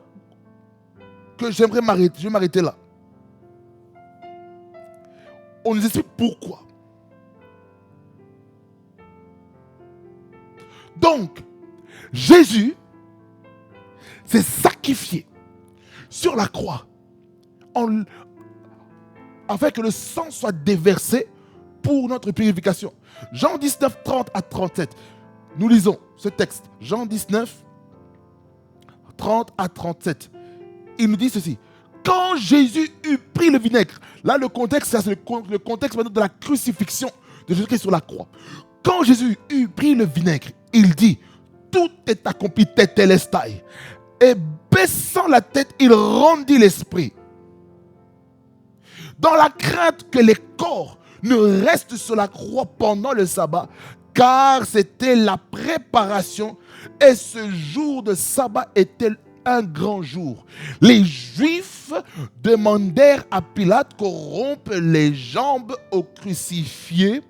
que j'aimerais m'arrêter. Je vais m'arrêter là. On nous explique pourquoi. Donc, Jésus s'est sacrifié sur la croix afin que le sang soit déversé pour notre purification. Jean 19, 30 à 37. Nous lisons ce texte. Jean 19, 30 à 37. Il nous dit ceci. Quand Jésus eut pris le vinaigre, là le contexte, c'est le contexte maintenant de la crucifixion de Jésus-Christ sur la croix. Quand Jésus eut pris le vinaigre, il dit, tout est accompli, tetelestai. Et baissant la tête, il rendit l'esprit. Dans la crainte que les corps ne restent sur la croix pendant le sabbat, car c'était la préparation et ce jour de sabbat était un grand jour. Les Juifs demandèrent à Pilate qu'on rompe les jambes aux crucifiés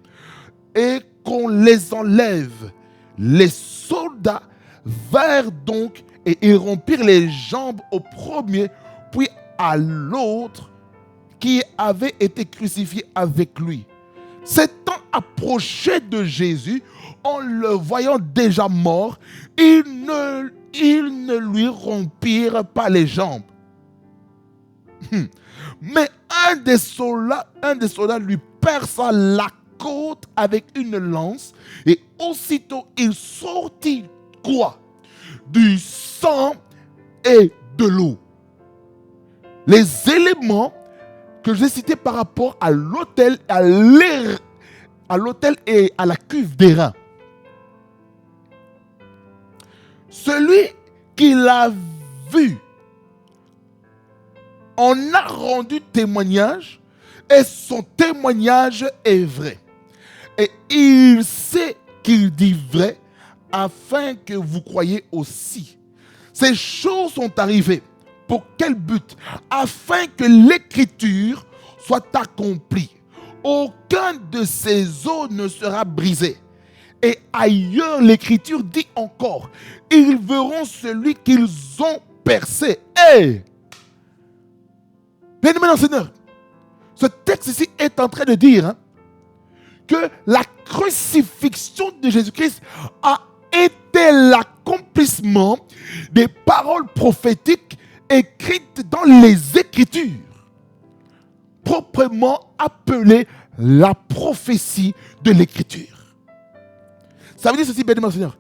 et qu'on les enlève. Les soldats vinrent donc et ils rompirent les jambes au premier, puis à l'autre qui avait été crucifié avec lui. S'étant approché de Jésus, en le voyant déjà mort, ils ne lui rompirent pas les jambes. Mais un des soldats lui perça la côte avec une lance, et aussitôt il sortit quoi? Du sang et de l'eau. Les éléments que j'ai cités par rapport à l'autel, et à la cuve d'airain. Celui qui l'a vu en a rendu témoignage et son témoignage est vrai. Et il sait qu'il dit vrai afin que vous croyiez aussi. Ces choses sont arrivées. Pour quel but? Afin que l'écriture soit accomplie. Aucun de ces os ne sera brisé. Et ailleurs, l'écriture dit encore, ils verront celui qu'ils ont percé. Bien-aimés dans le Seigneur, ce texte ici est en train de dire que la crucifixion de Jésus-Christ a été l'accomplissement des paroles prophétiques écrites dans les Écritures, proprement appelées la prophétie de l'Écriture. Ça veut dire ceci, bien-aimé Seigneur.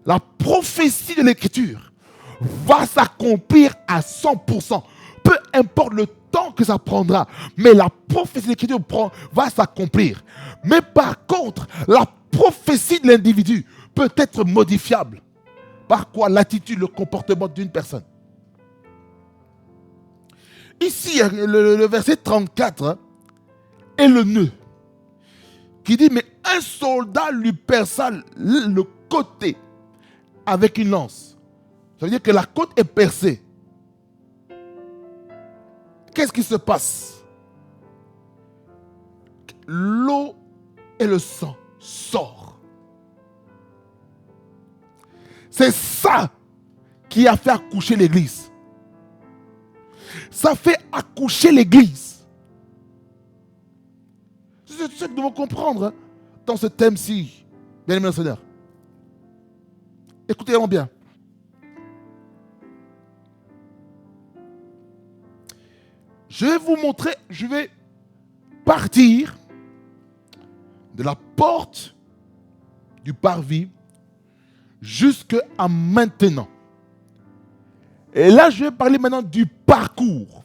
La prophétie de l'Écriture va s'accomplir à 100%. Peu importe le temps que ça prendra, mais la prophétie de l'Écriture va s'accomplir. Mais par contre, la prophétie de l'individu peut être modifiable. Par quoi? L'attitude, le comportement d'une personne. Ici, le verset 34 est le nœud qui dit, mais un soldat lui perça le côté avec une lance. Ça veut dire que la côte est percée. Qu'est-ce qui se passe? L'eau et le sang sortent. C'est ça qui a fait accoucher l'Église. Ça fait accoucher l'Église. C'est ce que nous devons comprendre dans ce thème-ci, bien-aimés dans le Seigneur. Écoutez-moi bien. Je vais vous montrer, je vais partir de la porte du parvis jusqu'à maintenant. Et là, je vais parler maintenant du parcours.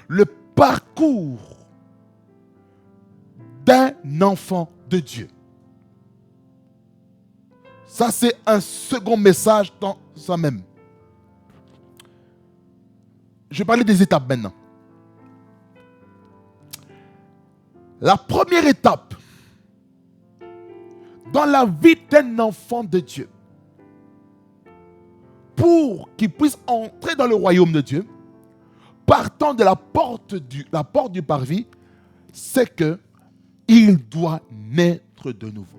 Le parcours d'un enfant de Dieu. Ça, c'est un second message dans ça même. Je vais parler des étapes maintenant. La première étape dans la vie d'un enfant de Dieu, pour qu'il puisse entrer dans le royaume de Dieu, partant de la porte du parvis, c'est que il doit naître de nouveau.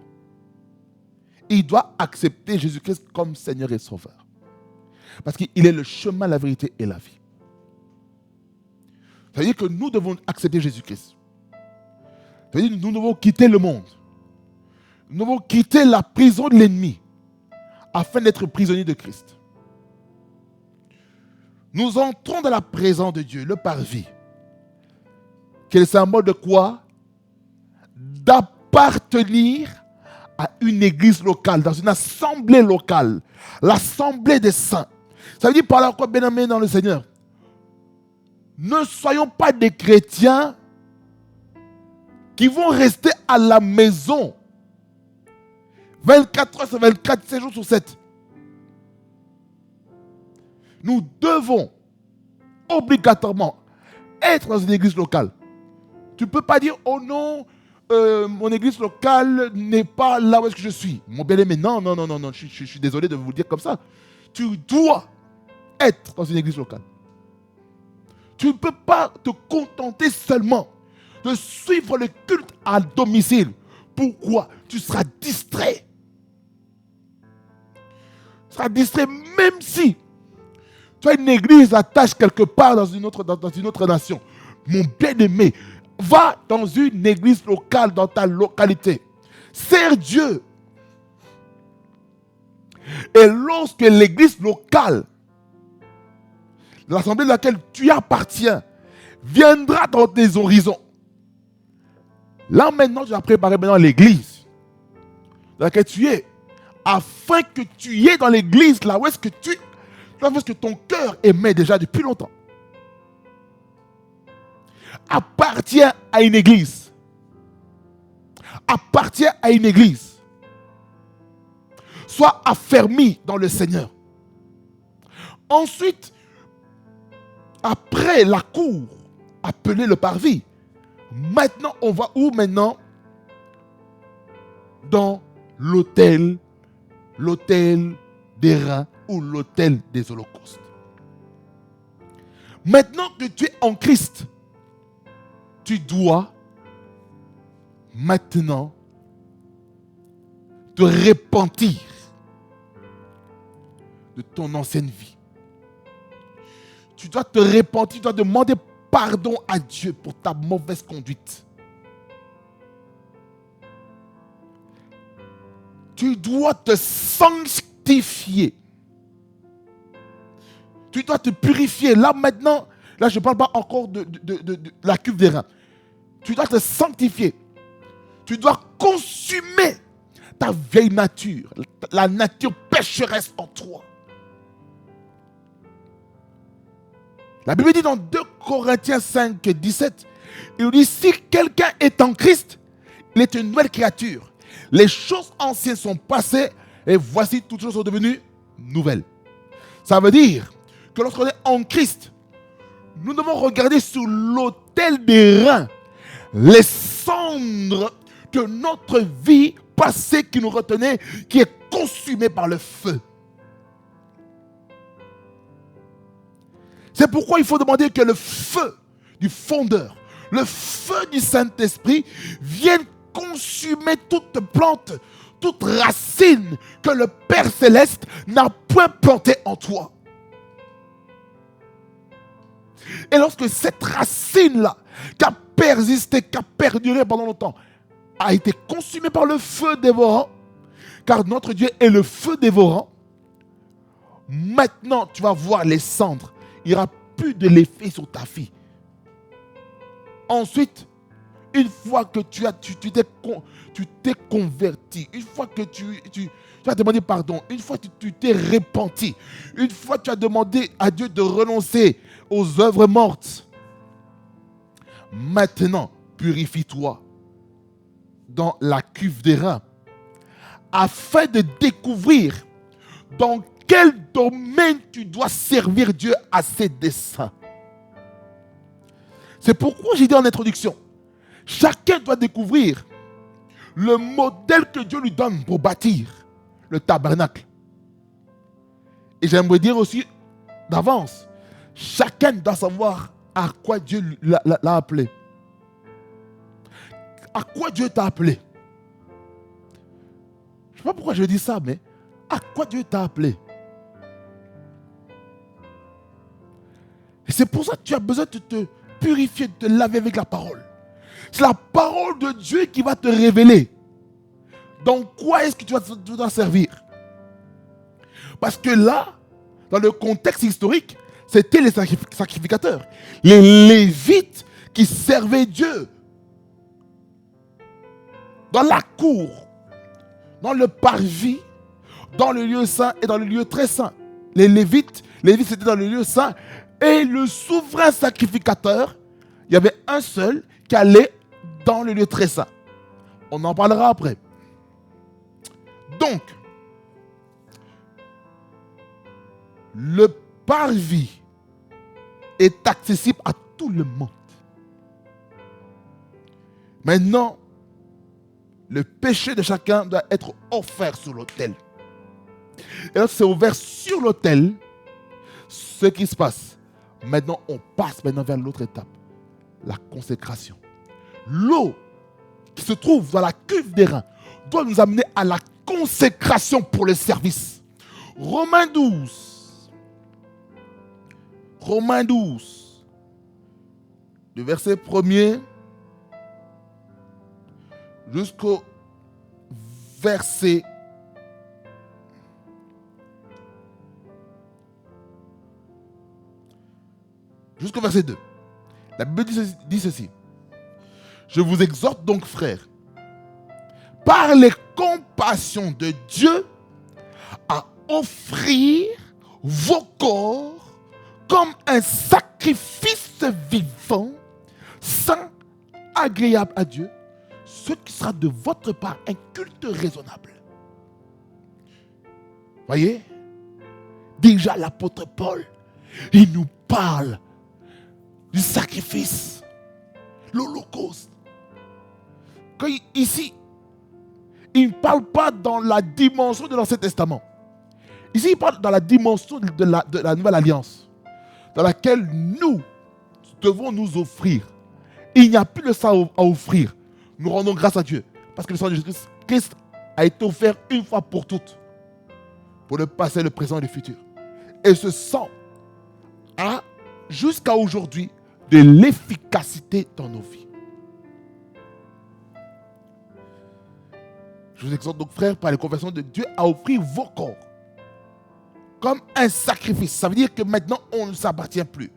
Il doit accepter Jésus-Christ comme Seigneur et Sauveur. Parce qu'il est le chemin, la vérité et la vie. Ça veut dire que nous devons accepter Jésus-Christ. Ça veut dire que nous devons quitter le monde. Nous devons quitter la prison de l'ennemi afin d'être prisonniers de Christ. Nous entrons dans la présence de Dieu, le parvis. Quel est le symbole de quoi? D'appartenir à une église locale, dans une assemblée locale, l'assemblée des saints. Ça veut dire par là quoi, bien-aimés dans le Seigneur? Ne soyons pas des chrétiens qui vont rester à la maison 24 heures sur 24, 7 jours sur 7. Nous devons obligatoirement être dans une église locale. Tu ne peux pas dire, oh non, mon église locale n'est pas là où est-ce que je suis. Mon bien-aimé, non, je suis désolé de vous le dire comme ça. Tu dois être dans une église locale. Tu ne peux pas te contenter seulement de suivre le culte à domicile. Pourquoi? Tu seras distrait. Tu seras distrait même si tu as une église attache quelque part dans une autre nation. Mon bien-aimé, va dans une église locale dans ta localité. Sers Dieu. Et lorsque l'église locale, l'assemblée de laquelle tu appartiens, viendra dans tes horizons, là maintenant tu vas préparer maintenant l'église dans laquelle tu es, afin que tu y es dans l'église là où est-ce que ton cœur aimait déjà depuis longtemps. Appartient à une église. Appartient à une église. Sois affermi dans le Seigneur. Ensuite, après la cour, appelée le parvis, maintenant on va où maintenant? Dans l'autel des reins ou l'autel des holocaustes. Maintenant que tu es en Christ, tu dois maintenant te repentir de ton ancienne vie. Tu dois te repentir, tu dois demander pardon à Dieu pour ta mauvaise conduite. Tu dois te sanctifier. Tu dois te purifier. Là maintenant, là je ne parle pas encore de la cuve des reins. Tu dois te sanctifier. Tu dois consumer ta vieille nature, la nature pécheresse en toi. La Bible dit dans 2 Corinthiens 5, 17, il nous dit, si quelqu'un est en Christ, il est une nouvelle créature. Les choses anciennes sont passées et voici toutes choses sont devenues nouvelles. Ça veut dire que lorsqu'on est en Christ, nous devons regarder sur l'autel des reins les cendres de notre vie passée qui nous retenait, qui est consumée par le feu. C'est pourquoi il faut demander que le feu du fondeur, le feu du Saint-Esprit vienne consumer toute plante, toute racine que le Père Céleste n'a point plantée en toi. Et lorsque cette racine-là, qui a persisté, qui a perduré pendant longtemps, a été consumée par le feu dévorant, car notre Dieu est le feu dévorant, maintenant tu vas voir les cendres. Il n'y aura plus de l'effet sur ta vie. Ensuite, une fois que tu t'es converti, une fois que tu as demandé pardon, une fois que tu t'es repenti, une fois que tu as demandé à Dieu de renoncer aux œuvres mortes, maintenant, purifie-toi dans la cuve des reins afin de découvrir dans quel domaine tu dois servir Dieu à ses desseins. C'est pourquoi j'ai dit en introduction, chacun doit découvrir le modèle que Dieu lui donne pour bâtir le tabernacle. Et j'aimerais dire aussi d'avance, chacun doit savoir à quoi Dieu l'a appelé. À quoi Dieu t'a appelé? Je ne sais pas pourquoi je dis ça, mais à quoi Dieu t'a appelé? Et c'est pour ça que tu as besoin de te purifier, de te laver avec la parole. C'est la parole de Dieu qui va te révéler dans quoi est-ce que tu dois servir. Parce que là, dans le contexte historique, c'était les sacrificateurs, les Lévites qui servaient Dieu dans la cour, dans le parvis, dans le lieu saint et dans le lieu très saint. Les Lévites c'était dans le lieu saint. Et le souverain sacrificateur, il y avait un seul qui allait dans le lieu très saint. On en parlera après. Donc, le parvis est accessible à tout le monde. Maintenant, le péché de chacun doit être offert sur l'autel. Et lorsque c'est ouvert sur l'autel, ce qui se passe, maintenant on passe vers l'autre étape, la consécration. L'eau qui se trouve dans la cuve des reins doit nous amener à la consécration pour le service. Romains 12, le verset 1er jusqu'au verset 2. La Bible dit ceci. Je vous exhorte donc, frères, par les compassions de Dieu, à offrir vos corps comme un sacrifice vivant, saint, agréable à Dieu, ce qui sera de votre part un culte raisonnable. Voyez, déjà l'apôtre Paul, il nous parle du sacrifice, l'Holocauste. Ici, il ne parle pas dans la dimension de l'Ancien Testament. Ici, il parle dans la dimension de la Nouvelle Alliance, dans laquelle nous devons nous offrir. Il n'y a plus de ça à offrir. Nous rendons grâce à Dieu, parce que le sang de Jésus-Christ a été offert une fois pour toutes, pour le passé, le présent et le futur. Et ce sang a, jusqu'à aujourd'hui, de l'efficacité dans nos vies. Je vous exhorte donc, frères, par les confessions de Dieu, à offrir vos corps comme un sacrifice. Ça veut dire que maintenant, on ne s'appartient plus.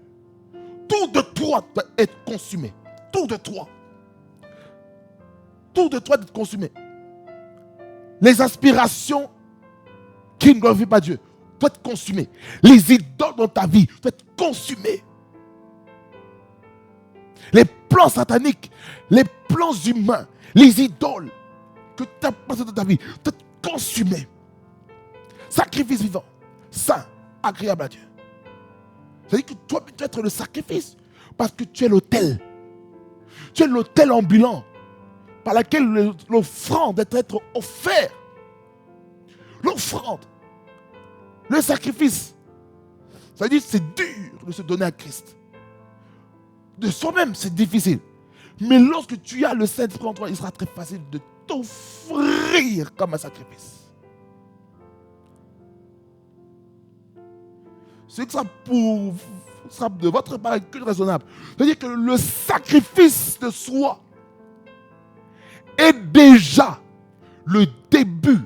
Tout de toi doit être consumé. Tout de toi. Tout de toi doit être consumé. Les aspirations qui ne glorifient pas Dieu doivent être consumées. Les idoles dans ta vie doivent être consumées. Les plans sataniques, les plans humains, les idoles que tu as passé dans ta vie doivent être consumés. Sacrifice vivant, saint, agréable à Dieu. C'est-à-dire que toi, tu dois être le sacrifice parce que tu es l'autel. Tu es l'autel ambulant par laquelle l'offrande doit être offerte. L'offrande, le sacrifice. Ça veut dire que c'est dur de se donner à Christ. De soi-même, c'est difficile. Mais lorsque tu as le Saint-Esprit en toi, il sera très facile de t'offrir comme un sacrifice. C'est que ça sera de votre part un culte raisonnable. C'est-à-dire que le sacrifice de soi est déjà le début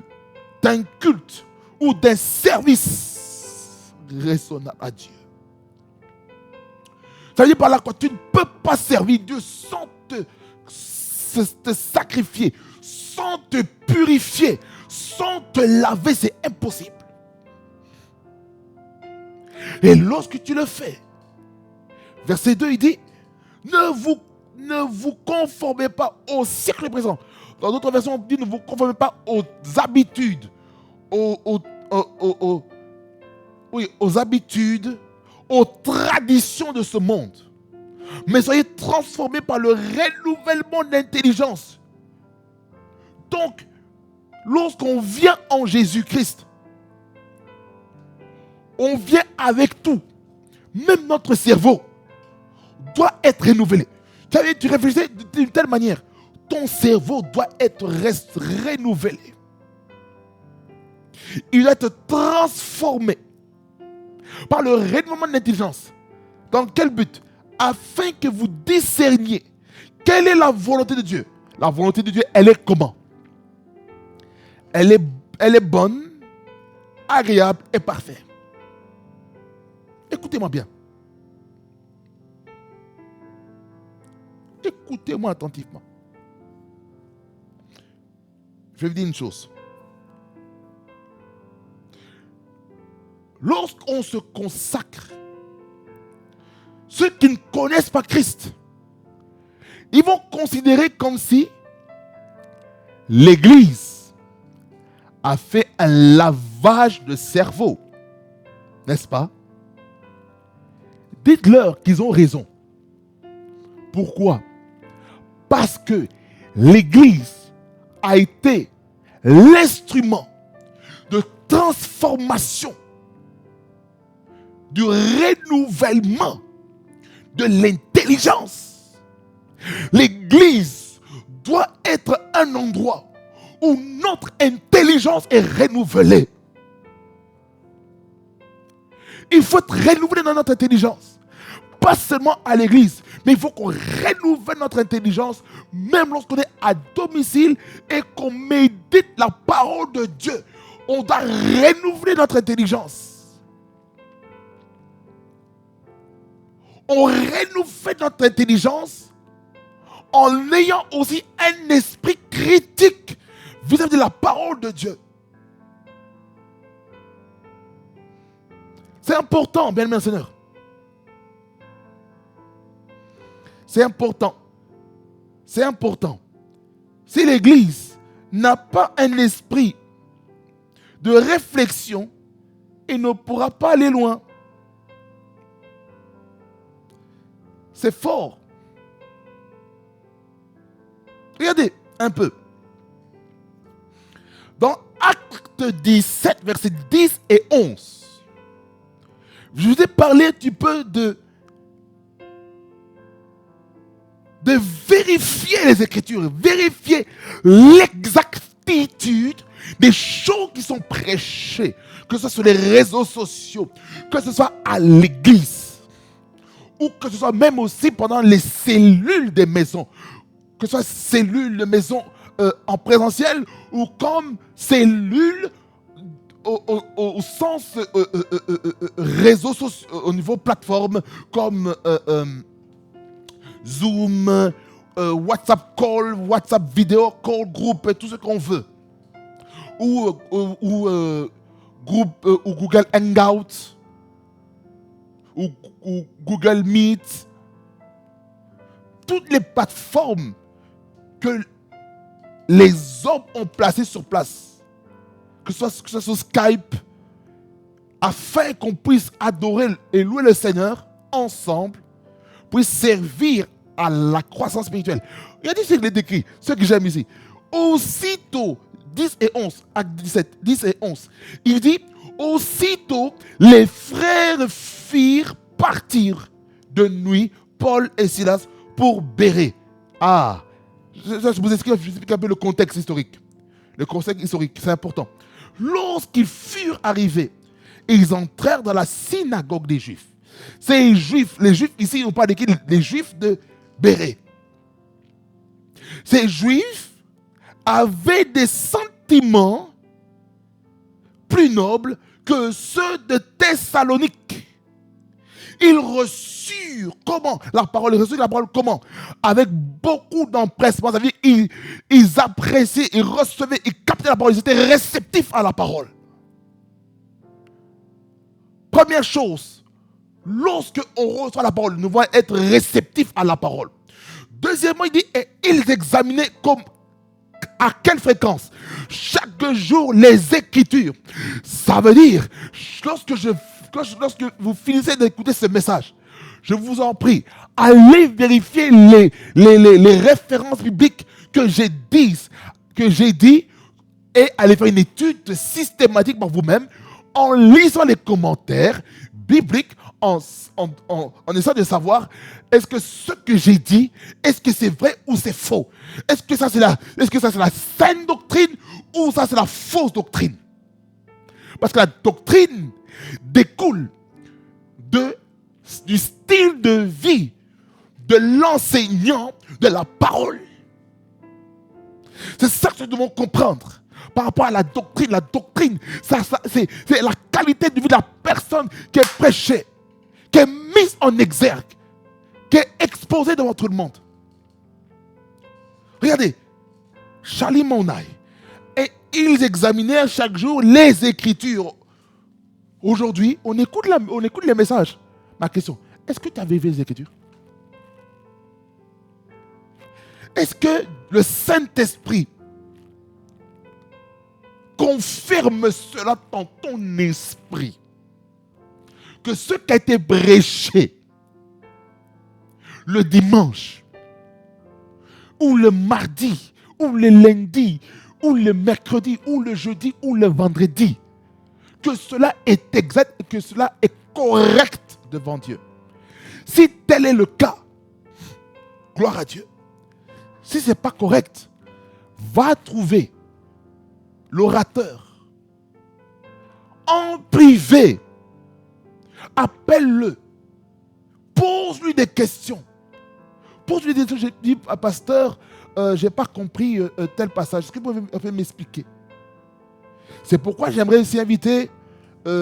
d'un culte ou d'un service raisonnable à Dieu. Ça veut dire par là que tu ne peux pas servir Dieu sans te sacrifier, sans te purifier, sans te laver. C'est impossible. Et lorsque tu le fais, verset 2, il dit, ne vous conformez pas au siècle présent. Dans d'autres versions, on dit, ne vous conformez pas aux habitudes, aux habitudes, aux traditions de ce monde. Mais soyez transformés par le renouvellement d'intelligence. Donc, lorsqu'on vient en Jésus-Christ, on vient avec tout. Même notre cerveau doit être renouvelé. Tu réfléchis d'une telle manière. Ton cerveau doit être renouvelé. Il doit être transformé par le renouvellement de l'intelligence. Dans quel but? Afin que vous discerniez quelle est la volonté de Dieu. La volonté de Dieu, elle est comment? Elle est bonne, agréable et parfaite. Écoutez-moi bien. Écoutez-moi attentivement. Je vais vous dire une chose. Lorsqu'on se consacre, ceux qui ne connaissent pas Christ, ils vont considérer comme si l'Église a fait un lavage de cerveau. N'est-ce pas? Dites-leur qu'ils ont raison. Pourquoi? Parce que l'Église a été l'instrument de transformation, du renouvellement de l'intelligence. L'Église doit être un endroit où notre intelligence est renouvelée. Il faut être renouvelé dans notre intelligence. Pas seulement à l'église, mais il faut qu'on renouvelle notre intelligence, même lorsqu'on est à domicile et qu'on médite la parole de Dieu. On doit renouveler notre intelligence. On renouvelle notre intelligence en ayant aussi un esprit critique vis-à-vis de la parole de Dieu. C'est important, bien-aimés Seigneur. C'est important. C'est important. Si l'Église n'a pas un esprit de réflexion, elle ne pourra pas aller loin. C'est fort. Regardez un peu. Dans Acte 17, versets 10 et 11, je vous ai parlé un petit peu de vérifier les Écritures, vérifier l'exactitude des choses qui sont prêchées, que ce soit sur les réseaux sociaux, que ce soit à l'église, ou que ce soit même aussi pendant les cellules des maisons, que ce soit cellules de maison en présentiel ou comme cellules au sens réseaux sociaux, au niveau plateforme comme Zoom, WhatsApp call, WhatsApp vidéo call, groupe, tout ce qu'on veut. Ou groupe ou Google Hangout ou Google Meet. Toutes les plateformes que les hommes ont placées sur place, que ce soit sur Skype, afin qu'on puisse adorer et louer le Seigneur ensemble, puisse servir à la croissance spirituelle. Regardez ce qu'il est décrit, ce que j'aime ici. Aussitôt, 10 et 11, acte 17, 10 et 11, il dit, aussitôt, les frères firent partir de nuit Paul et Silas pour Bérée. Ah, je vous explique un peu le contexte historique. Le contexte historique, c'est important. Lorsqu'ils furent arrivés, ils entrèrent dans la synagogue des Juifs. Ces Juifs, les Juifs ici, ils n'ont pas décrit les Juifs de Bérée. Ces Juifs avaient des sentiments plus nobles que ceux de Thessalonique. Ils reçurent comment? La parole, ils reçurent la parole comment? Avec beaucoup d'empressement. Ça veut dire ils appréciaient, ils recevaient, ils captaient la parole. Ils étaient réceptifs à la parole. Première chose, lorsque on reçoit la parole, nous devons être réceptifs à la parole. Deuxièmement, il dit, et ils examinaient comme à quelle fréquence? Chaque jour les Écritures. Ça veut dire, lorsque vous finissez d'écouter ce message, je vous en prie, allez vérifier les références bibliques que j'ai dit, et allez faire une étude systématique par vous-même en lisant les commentaires bibliques, en essayant de savoir est-ce que ce que j'ai dit, est-ce que c'est vrai ou c'est faux? Est-ce que ça c'est la saine doctrine ou ça c'est la fausse doctrine? Parce que la doctrine découle du style de vie de l'enseignant de la parole. C'est ça que nous devons comprendre par rapport à la doctrine. La doctrine, c'est la qualité de vie de la personne qui est prêchée, qui est mise en exergue, qui est exposée devant tout le monde. Regardez, Charlie Monaï, et ils examinaient chaque jour les Écritures. Aujourd'hui, on écoute les messages. Ma question, est-ce que tu as vécu les Écritures? Est-ce que le Saint-Esprit confirme cela dans ton esprit? Que ce qui a été prêché le dimanche, ou le mardi, ou le lundi, ou le mercredi, ou le jeudi, ou le vendredi, que cela est exact et que cela est correct devant Dieu. Si tel est le cas, gloire à Dieu. Si ce n'est pas correct, va trouver l'orateur en privé. Appelle-le. Pose-lui des questions. Pose-lui des questions. Je dis, pasteur, je n'ai pas compris tel passage. Est-ce que vous pouvez m'expliquer? C'est pourquoi j'aimerais aussi inviter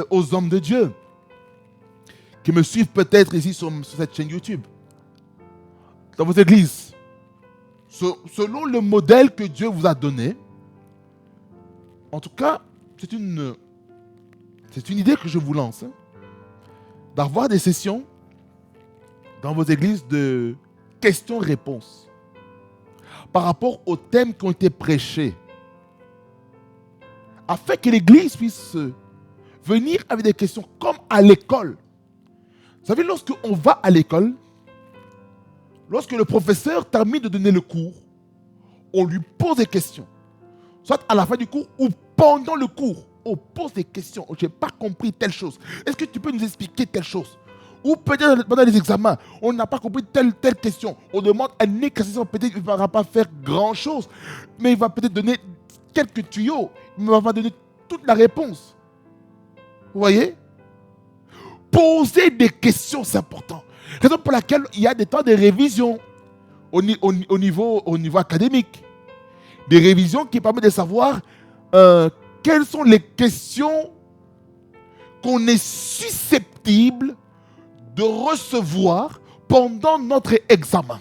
aux hommes de Dieu qui me suivent peut-être ici sur cette chaîne YouTube, dans vos églises. Selon le modèle que Dieu vous a donné, en tout cas, c'est une idée que je vous lance, d'avoir des sessions dans vos églises de questions-réponses par rapport aux thèmes qui ont été prêchés, afin que l'église puisse venir avec des questions comme à l'école. Vous savez, lorsque on va à l'école, lorsque le professeur termine de donner le cours, on lui pose des questions. Soit à la fin du cours ou pendant le cours, on pose des questions. Je n'ai pas compris telle chose. Est-ce que tu peux nous expliquer telle chose? Ou peut-être pendant les examens, on n'a pas compris telle question. On demande un éclaircissement. Peut-être qu'il ne va pas faire grand-chose, mais il va peut-être donner quelques tuyaux. Il ne va pas donner toute la réponse. Vous voyez? Poser des questions, c'est important. Raison pour laquelle il y a des temps de révision au niveau académique. Des révisions qui permettent de savoir quelles sont les questions qu'on est susceptible de recevoir pendant notre examen.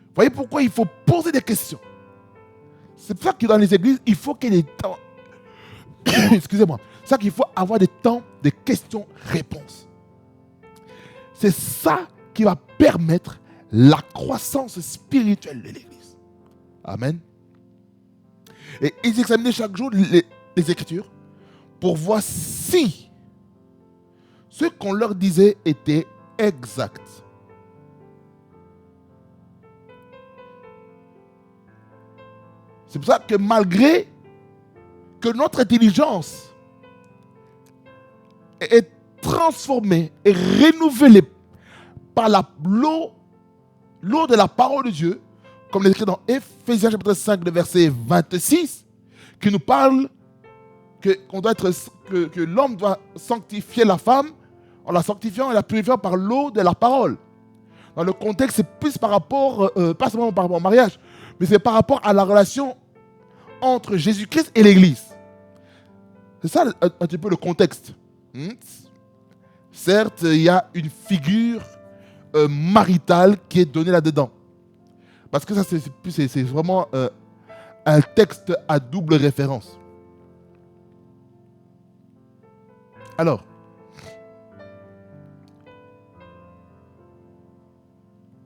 Vous voyez pourquoi il faut poser des questions. C'est pour ça que dans les églises, il faut qu'il y ait des temps. Excusez-moi. C'est ça qu'il faut avoir des temps de questions-réponses. C'est ça qui va permettre la croissance spirituelle de l'Église. Amen. Et ils examinaient chaque jour les Écritures pour voir si ce qu'on leur disait était exact. C'est pour ça que malgré que notre intelligence est transformée et renouvelée par l'eau de la parole de Dieu, comme l'écrit dans Éphésiens chapitre 5, le verset 26, qui nous parle que l'homme doit sanctifier la femme en la sanctifiant et la purifiant par l'eau de la parole. Dans le contexte, c'est plus par rapport, pas seulement par rapport au mariage, mais c'est par rapport à la relation entre Jésus-Christ et l'Église. C'est ça un petit peu le contexte. Certes, il y a une figure maritale qui est donnée là-dedans. Parce que ça, c'est vraiment un texte à double référence. Alors,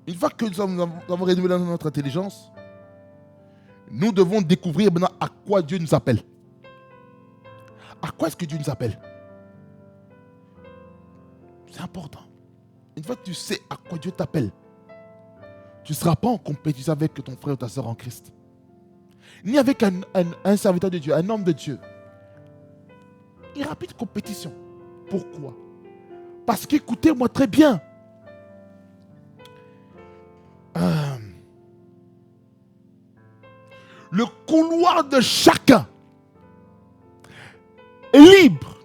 une fois que nous avons renouvelé notre intelligence, nous devons découvrir maintenant à quoi Dieu nous appelle. À quoi est-ce que Dieu nous appelle? C'est important. Une fois que tu sais à quoi Dieu t'appelle, tu ne seras pas en compétition avec ton frère ou ta soeur en Christ. Ni avec un serviteur de Dieu, un homme de Dieu. Il n'y aura plus de compétition. Pourquoi? Parce qu'écoutez-moi très bien. Le couloir de chacun est libre.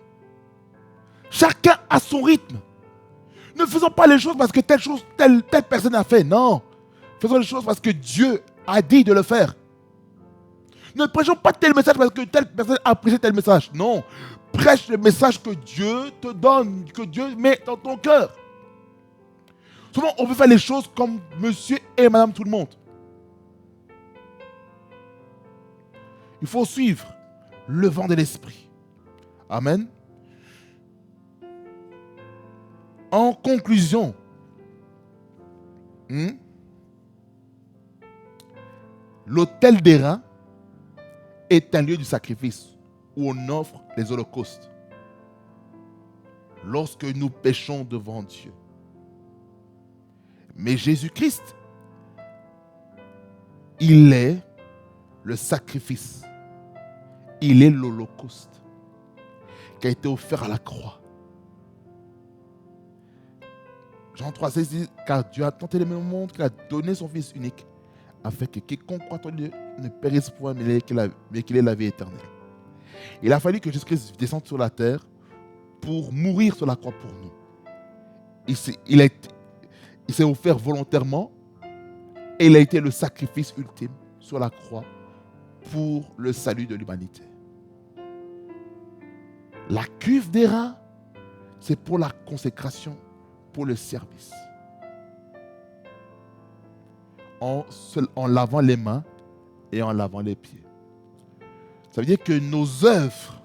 Chacun a son rythme. Ne faisons pas les choses parce que telle personne a fait. Non. Faisons les choses parce que Dieu a dit de le faire. Ne prêchons pas tel message parce que telle personne a prêché tel message. Non. Prêche le message que Dieu te donne, que Dieu met dans ton cœur. Souvent, on veut faire les choses comme monsieur et madame tout le monde. Il faut suivre le vent de l'esprit. Amen. En conclusion, l'autel d'airain est un lieu du sacrifice où on offre les holocaustes lorsque nous péchons devant Dieu. Mais Jésus-Christ, il est le sacrifice. Il est l'holocauste qui a été offert à la croix. Jean 3,16 dit, car Dieu a tant aimé le monde qu'il a donné son Fils unique, afin que quiconque croit en lui ne périsse point, mais qu'il ait la vie éternelle. Il a fallu que Jésus-Christ descende sur la terre pour mourir sur la croix pour nous. Il s'est offert volontairement et il a été le sacrifice ultime sur la croix pour le salut de l'humanité. La cuve d'airain, c'est pour la consécration, pour le service. En lavant les mains et en lavant les pieds. Ça veut dire que nos œuvres,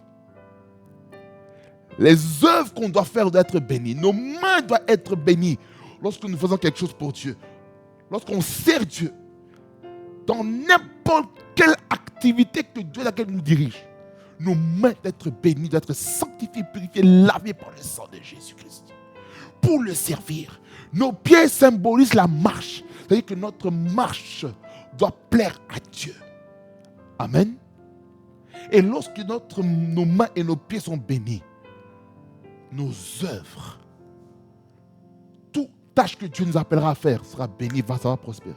les œuvres qu'on doit faire doivent être bénies. Nos mains doivent être bénies lorsque nous faisons quelque chose pour Dieu. Lorsqu'on sert Dieu. Dans n'importe quelle activité que Dieu dans laquelle nous dirige. Nos mains doivent être bénies, doivent être sanctifiées, purifiées, lavées par le sang de Jésus-Christ. Pour le servir. Nos pieds symbolisent la marche. C'est-à-dire que notre marche doit plaire à Dieu. Amen. Et lorsque nos mains et nos pieds sont bénis, nos œuvres, toute tâche que Dieu nous appellera à faire sera bénie, ça va prospérer.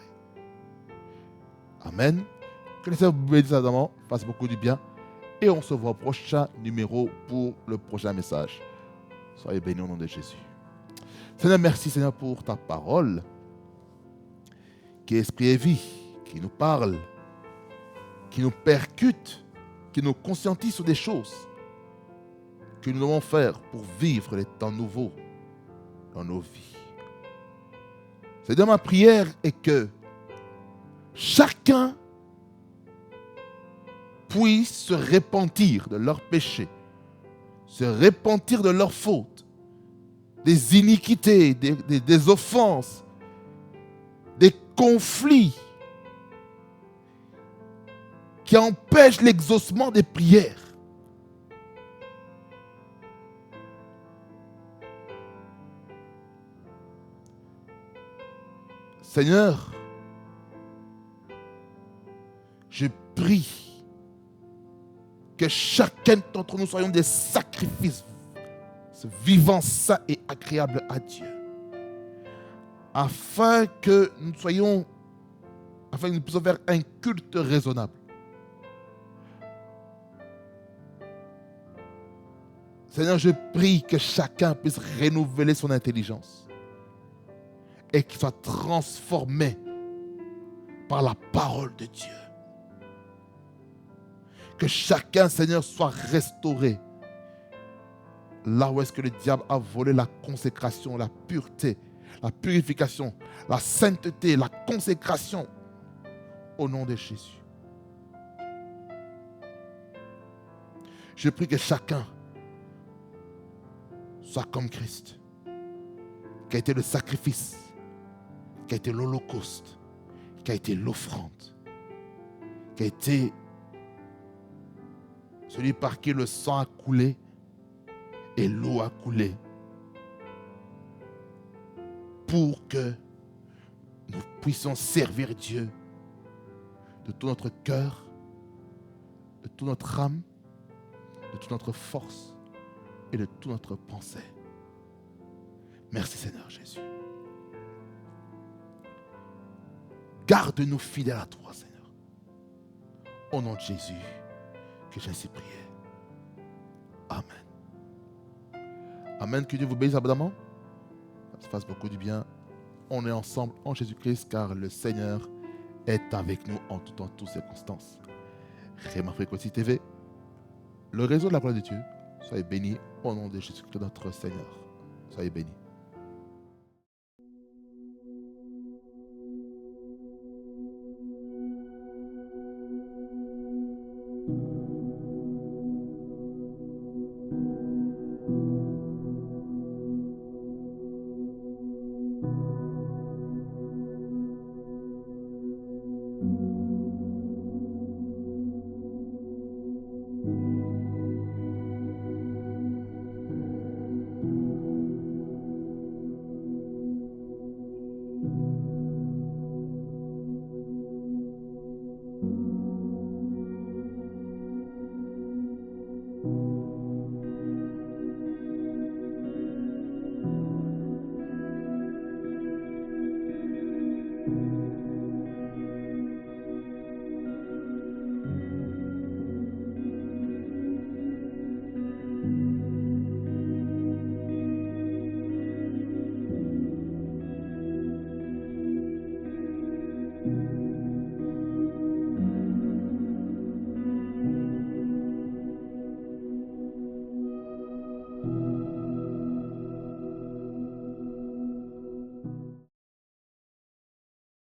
Amen. Que le Seigneur vous bénisse abondamment, fasse beaucoup du bien. Et on se voit au prochain numéro pour le prochain message. Soyez bénis au nom de Jésus. Seigneur, merci Seigneur pour ta parole, qui est esprit et vie, qui nous parle, qui nous percute, qui nous conscientise sur des choses que nous devons faire pour vivre les temps nouveaux dans nos vies. Seigneur, ma prière est que chacun puisse se repentir de leurs péchés, se repentir de leurs fautes, des iniquités, des offenses, des conflits qui empêchent l'exaucement des prières. Seigneur, je prie que chacun d'entre nous soyons des sacrifices vivants, saints et agréables à Dieu, afin que nous puissions faire un culte raisonnable. Seigneur, je prie que chacun puisse renouveler son intelligence et qu'il soit transformé par la parole de Dieu. Que chacun, Seigneur, soit restauré Là où est-ce que le diable a volé la consécration, la pureté, la purification, la sainteté, la consécration, au nom de Jésus. Je prie que chacun soit comme Christ, qui a été le sacrifice, qui a été l'holocauste, qui a été l'offrande, qui a été celui par qui le sang a coulé et l'eau a coulé, pour que nous puissions servir Dieu de tout notre cœur, de toute notre âme, de toute notre force et de toute notre pensée. Merci Seigneur Jésus. Garde-nous fidèles à toi Seigneur. Au nom de Jésus que j'ai ainsi prié. Amen. Amen. Que Dieu vous bénisse abondamment. Ça se fasse beaucoup du bien. On est ensemble en Jésus-Christ car le Seigneur est avec nous en tout temps, en toutes circonstances. Réma Fréquency TV, le réseau de la gloire de Dieu. Soyez bénis au nom de Jésus-Christ notre Seigneur. Soyez bénis.